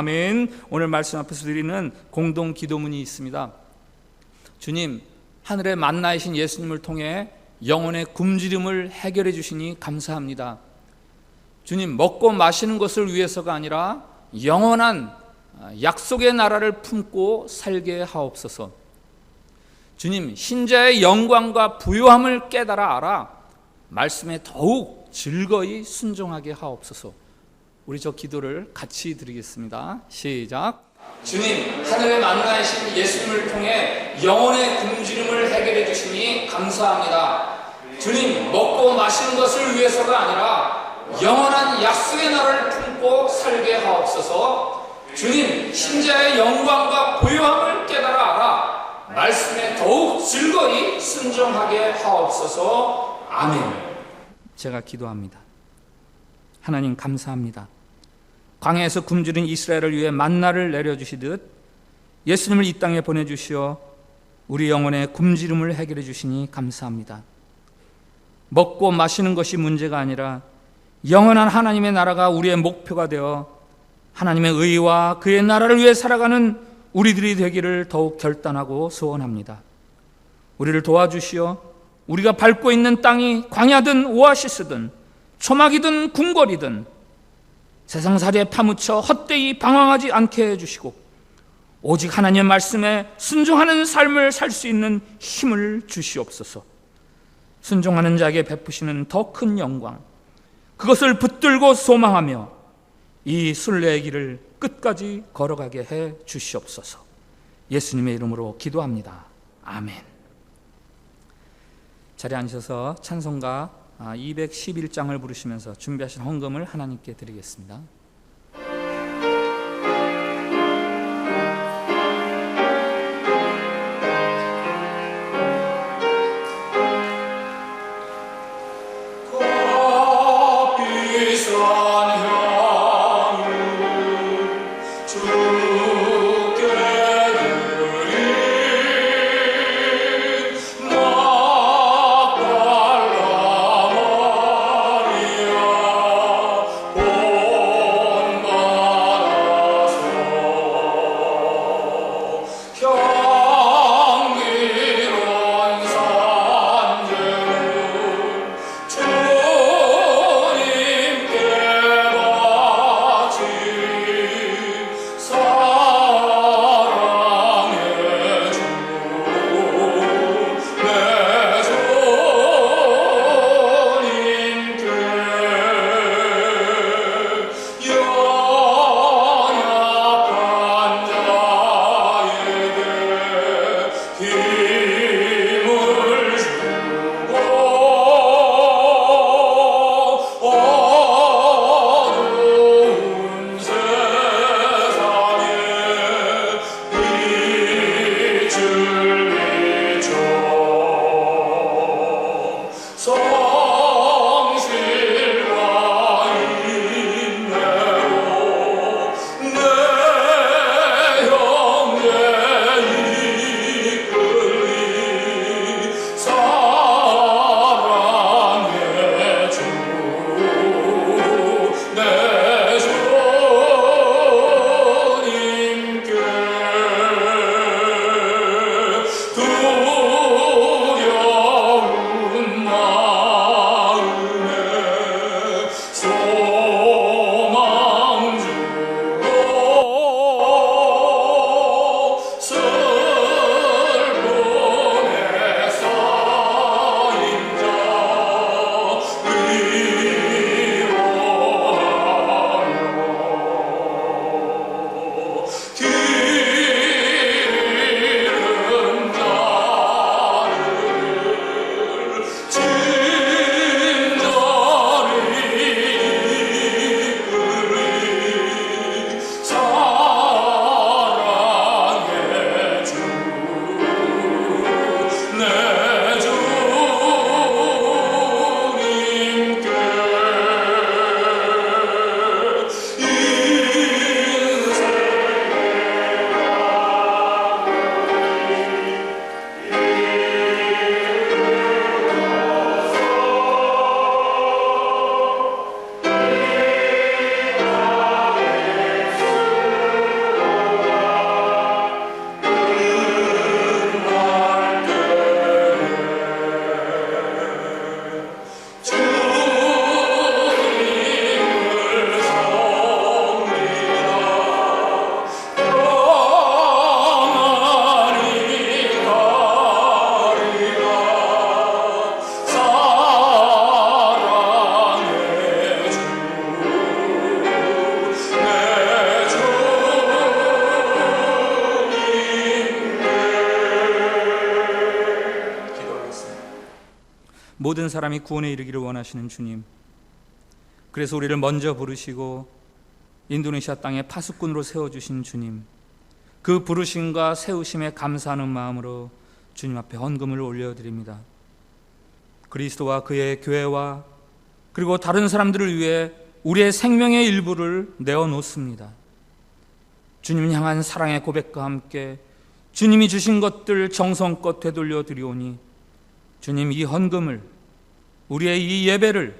아멘. 오늘 말씀 앞에서 드리는 공동 기도문이 있습니다. 주님, 하늘의 만나이신 예수님을 통해 영혼의 굶주림을 해결해 주시니 감사합니다. 주님, 먹고 마시는 것을 위해서가 아니라 영원한 약속의 나라를 품고 살게 하옵소서. 주님, 신자의 영광과 부요함을 깨달아 알아 말씀에 더욱 즐거이 순종하게 하옵소서. 우리 저 기도를 같이 드리겠습니다. 시작. 주님, 하늘의 만나이신 예수님을 통해 영혼의 굶주림을 해결해 주시니 감사합니다. 주님, 먹고 마시는 것을 위해서가 아니라 영원한 약속의 나라를 품고 살게 하옵소서. 주님, 신자의 영광과 부요함을 깨달아 알아 말씀에 더욱 즐거이 순종하게 하옵소서. 아멘. 제가 기도합니다. 하나님 감사합니다. 광야에서 굶주린 이스라엘을 위해 만나를 내려주시듯 예수님을 이 땅에 보내주시어 우리 영혼의 굶주림을 해결해 주시니 감사합니다. 먹고 마시는 것이 문제가 아니라 영원한 하나님의 나라가 우리의 목표가 되어 하나님의 의와 그의 나라를 위해 살아가는 우리들이 되기를 더욱 결단하고 소원합니다. 우리를 도와주시어 우리가 밟고 있는 땅이 광야든 오아시스든 초막이든 궁궐이든 세상살이에 파묻혀 헛되이 방황하지 않게 해주시고 오직 하나님의 말씀에 순종하는 삶을 살 수 있는 힘을 주시옵소서. 순종하는 자에게 베푸시는 더 큰 영광, 그것을 붙들고 소망하며 이 순례의 길을 끝까지 걸어가게 해 주시옵소서. 예수님의 이름으로 기도합니다. 아멘. 자리에 앉으셔서 찬송가 211장을 부르시면서 준비하신 헌금을 하나님께 드리겠습니다. 오 모든 사람이 구원에 이르기를 원하시는 주님, 그래서 우리를 먼저 부르시고 인도네시아 땅에 파수꾼으로 세워주신 주님, 그 부르심과 세우심에 감사하는 마음으로 주님 앞에 헌금을 올려드립니다. 그리스도와 그의 교회와 그리고 다른 사람들을 위해 우리의 생명의 일부를 내어놓습니다. 주님 향한 사랑의 고백과 함께 주님이 주신 것들 정성껏 되돌려 드리오니 주님, 이 헌금을, 우리의 이 예배를,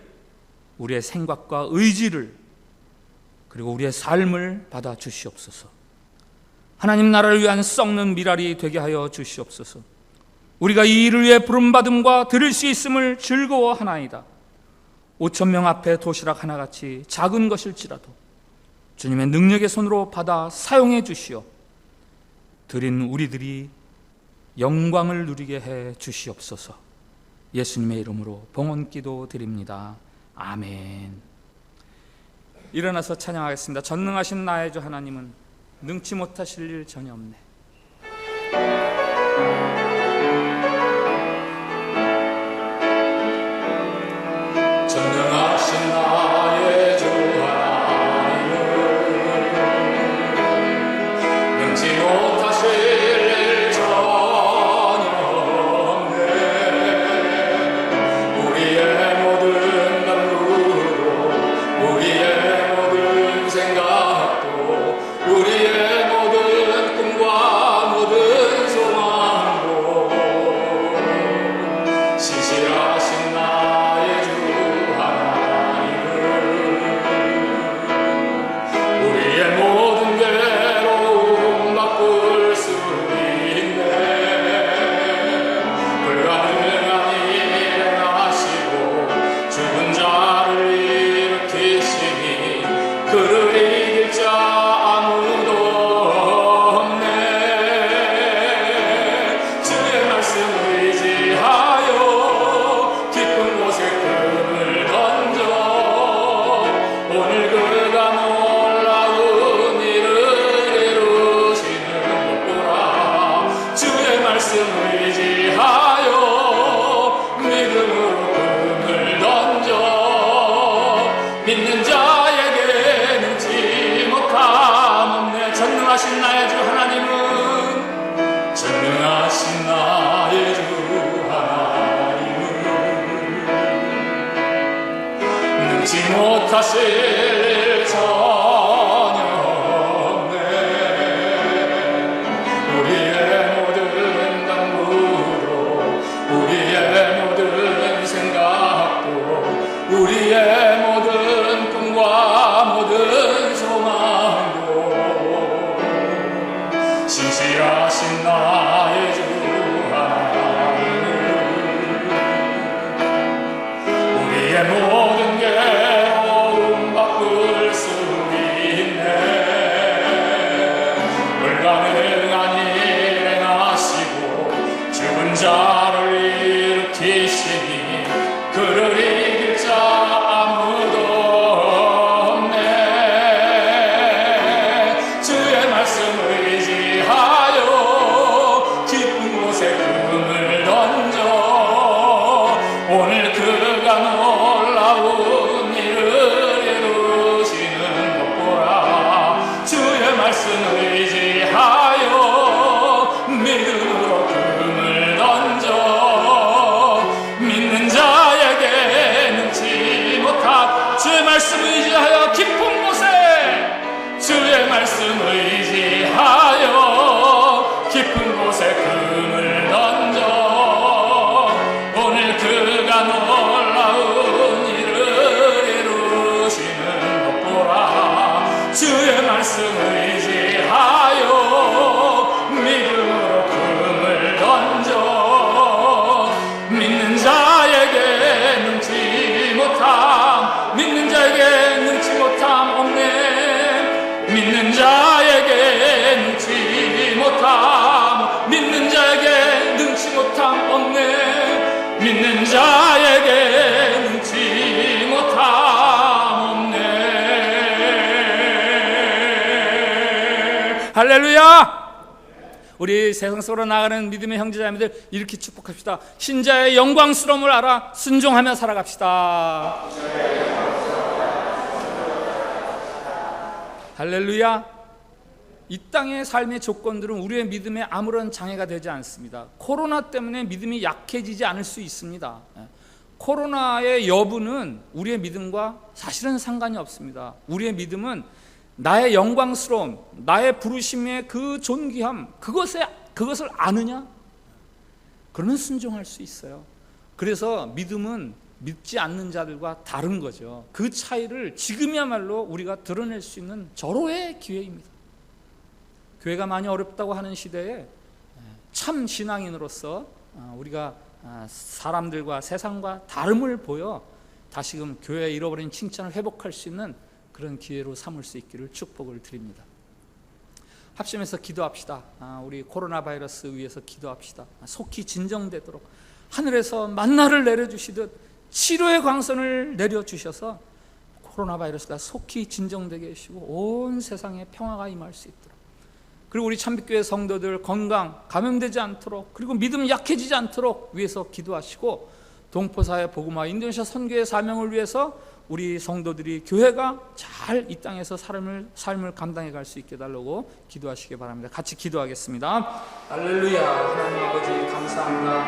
우리의 생각과 의지를, 그리고 우리의 삶을 받아 주시옵소서. 하나님 나라를 위한 썩는 미랄이 되게 하여 주시옵소서. 우리가 이 일을 위해 부름받음과 드릴 수 있음을 즐거워하나이다. 5,000명 앞에 도시락 하나같이 작은 것일지라도 주님의 능력의 손으로 받아 사용해 주시어 드린 우리들이 영광을 누리게 해 주시옵소서. 예수님의 이름으로 봉헌기도 드립니다. 아멘. 일어나서 찬양하겠습니다. 전능하신 나의 주 하나님은 능치 못하실 일 전혀 없네. 전능하신 나의 주 하나님은 능치 못하실 일 전혀 없네. 우리의 모든 간구도 우리의 모든 생각도 우리의 모든 꿈과 모든 소망도 신실하신 나의 주 우리의 모든 괴로움 바꿀 수 있네. 불가능한 일을 하시고 죽은 자를 일으키시니 그를 이길 자 아무도 없네. 주의 말씀 의지하여 깊은 곳에 금을 던져 오늘 그가 놀라운 일을 이루시는 것 보라. 주의 말씀 의지하여 믿음으로 금을 던져 믿는 자에게 능치 못함 없네. 전능하신 나의 주 하나님은 전능하신 나의 주 하나님은 능치 못하실 일 전혀 없네. 우리의 모든 간구도 우리의 모든 생각도 우리의 모든 꿈과 모든 소망도 신실하신 나의 주 하나님은 우리의 모든 괴로움 바꿀 수 있네. 불가능한 일을 행하시고 죽은 자를 일으키시니 그를 이길 자 아무도 없네. 주의 말씀 의지하여 깊은 곳에 금을 던져 오늘 그가 놀라운 일을 이루시는 것 보라. 주의 말씀 의지하여 믿음으로 금을 던져 믿는 자에게 능치 못한 주의 말씀 의지하여 깊은 곳에 주의 말씀 의지하여 깊은 곳에 금을 던져 오늘 그가 놀라운 일을 이루시는 것 보라. 주의 말씀 의지하여 믿음으로 금을 던져 믿는 자에게 능치 못함 믿는 자에게 능치 못함 없네. 믿는 자에게 능치 못함 믿는 자에게 능치 못함 없네. 믿는 자에게 능치 못함 없네. 할렐루야. 우리 세상 속으로 나가는 믿음의 형제자매들 이렇게 축복합시다. 신자의 영광스러움을 알아 순종하며 살아갑시다. 할렐루야. 이 땅의 삶의 조건들은 우리의 믿음에 아무런 장애가 되지 않습니다. 코로나 때문에 믿음이 약해지지 않을 수 있습니다. 코로나의 여부는 우리의 믿음과 사실은 상관이 없습니다. 우리의 믿음은 나의 영광스러움, 나의 부르심의 그 존귀함, 그것을 아느냐? 그러면 순종할 수 있어요. 그래서 믿음은 믿지 않는 자들과 다른 거죠. 그 차이를 지금이야말로 우리가 드러낼 수 있는 절호의 기회입니다. 교회가 많이 어렵다고 하는 시대에 참 신앙인으로서 우리가 사람들과 세상과 다름을 보여 다시금 교회의 잃어버린 칭찬을 회복할 수 있는 그런 기회로 삼을 수 있기를 축복을 드립니다. 합심해서 기도합시다. 우리 코로나 바이러스 위해서 기도합시다. 속히 진정되도록 하늘에서 만나를 내려주시듯 치료의 광선을 내려주셔서 코로나 바이러스가 속히 진정되게 해주시고 온 세상에 평화가 임할 수 있도록, 그리고 우리 참빛교회 성도들 건강 감염되지 않도록, 그리고 믿음 약해지지 않도록 위해서 기도하시고, 동포사회 복음화 인도네시아 선교의 사명을 위해서 우리 성도들이 교회가 잘 이 땅에서 삶을 감당해 갈 수 있게 달라고 기도하시기 바랍니다. 같이 기도하겠습니다. 할렐루야. 하나님 아버지 감사합니다.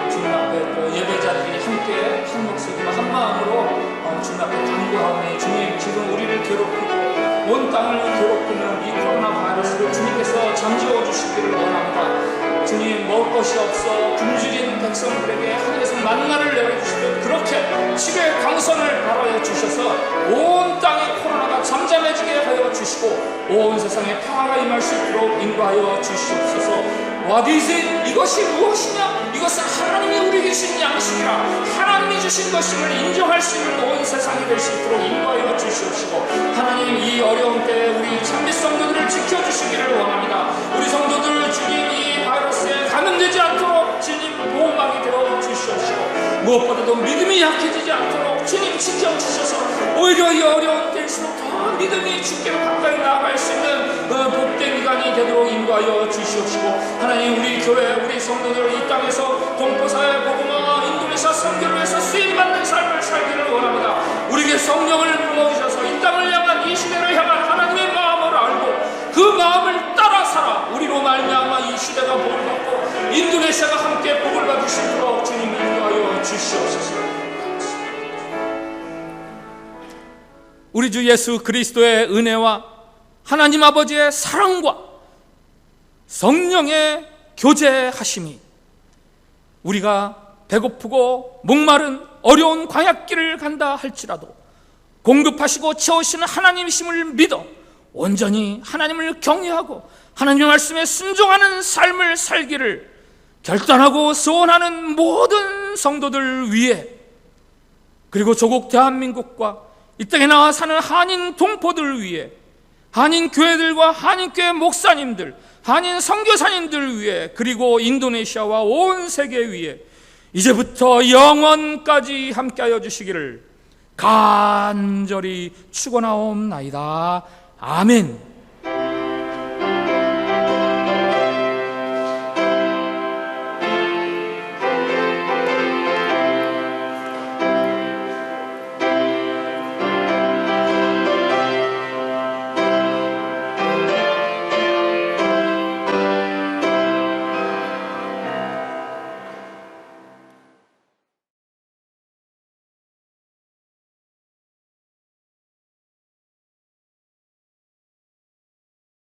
주님 앞에 또 예배자들이 함께 한 목소리와 한 마음으로 주님 앞에 간구하오니, 주님 지금 우리를 괴롭히고 온 땅을 괴롭히는 이 코로나 바이러스를 주님께서 잠재워 주시기를 원합니다. 주님, 먹을 것이 없어 굶주린 백성들에게 하늘에서 만나를 내려주시듯 그렇게 치료의 강선을 발하여 주셔서 온 땅의 코로나가 잠잠해지게 하여 주시고 온 세상에 평화가 임할 수 있도록 인도하여 주시옵소서. What is it? 이것이 무엇이냐? 이것은 하나님이 우리에게 주신 양식이라 하나님이 주신 것임을 인정할 수 있는 온 세상이 될 수 있도록 인도하여 주시옵시고, 하나님 이 어려운 때에 우리 참빛 성도들을 지켜주시기를 원합니다. 우리 성도들 주님 이 바이러스에 감염되지 않도록 주님 보호막이 되어 주시옵시고, 무엇보다도 믿음이 약해지지 않도록 주님 지켜주셔서 오히려 이 어려운 때일수록 더 믿음이 주께로 가까이 나아갈 수 있는 복된 기간이 되도록 인도하여 주시옵시고, 하나님 우리 교회 우리 성도들 이 땅에서 동포사회 복음화 인도네시아 선교를 위해서 쓰임받는 삶을 살기를 원합니다. 우리에게 성령을 부어주셔서 이 땅을 향한 이 시대를 향한 하나님의 마음을 알고 그 마음을 따라 살아 우리로 말미암아 이 시대가 복을 받고 인도네시아가 함께 복을 받을 수 있도록 주님 인도하여 주시옵소서. 우리 주 예수 그리스도의 은혜와 하나님 아버지의 사랑과 성령의 교제하심이 우리가 배고프고 목마른 어려운 광야길을 간다 할지라도 공급하시고 채우시는 하나님이심을 믿어 온전히 하나님을 경외하고 하나님의 말씀에 순종하는 삶을 살기를 결단하고 소원하는 모든 성도들 위해, 그리고 조국 대한민국과 이 땅에 나와 사는 한인 동포들 위해, 한인 교회들과 한인 교회 목사님들, 한인 선교사님들 위해, 그리고 인도네시아와 온 세계 위해 이제부터 영원까지 함께하여 주시기를 간절히 축원하옵나이다. 아멘.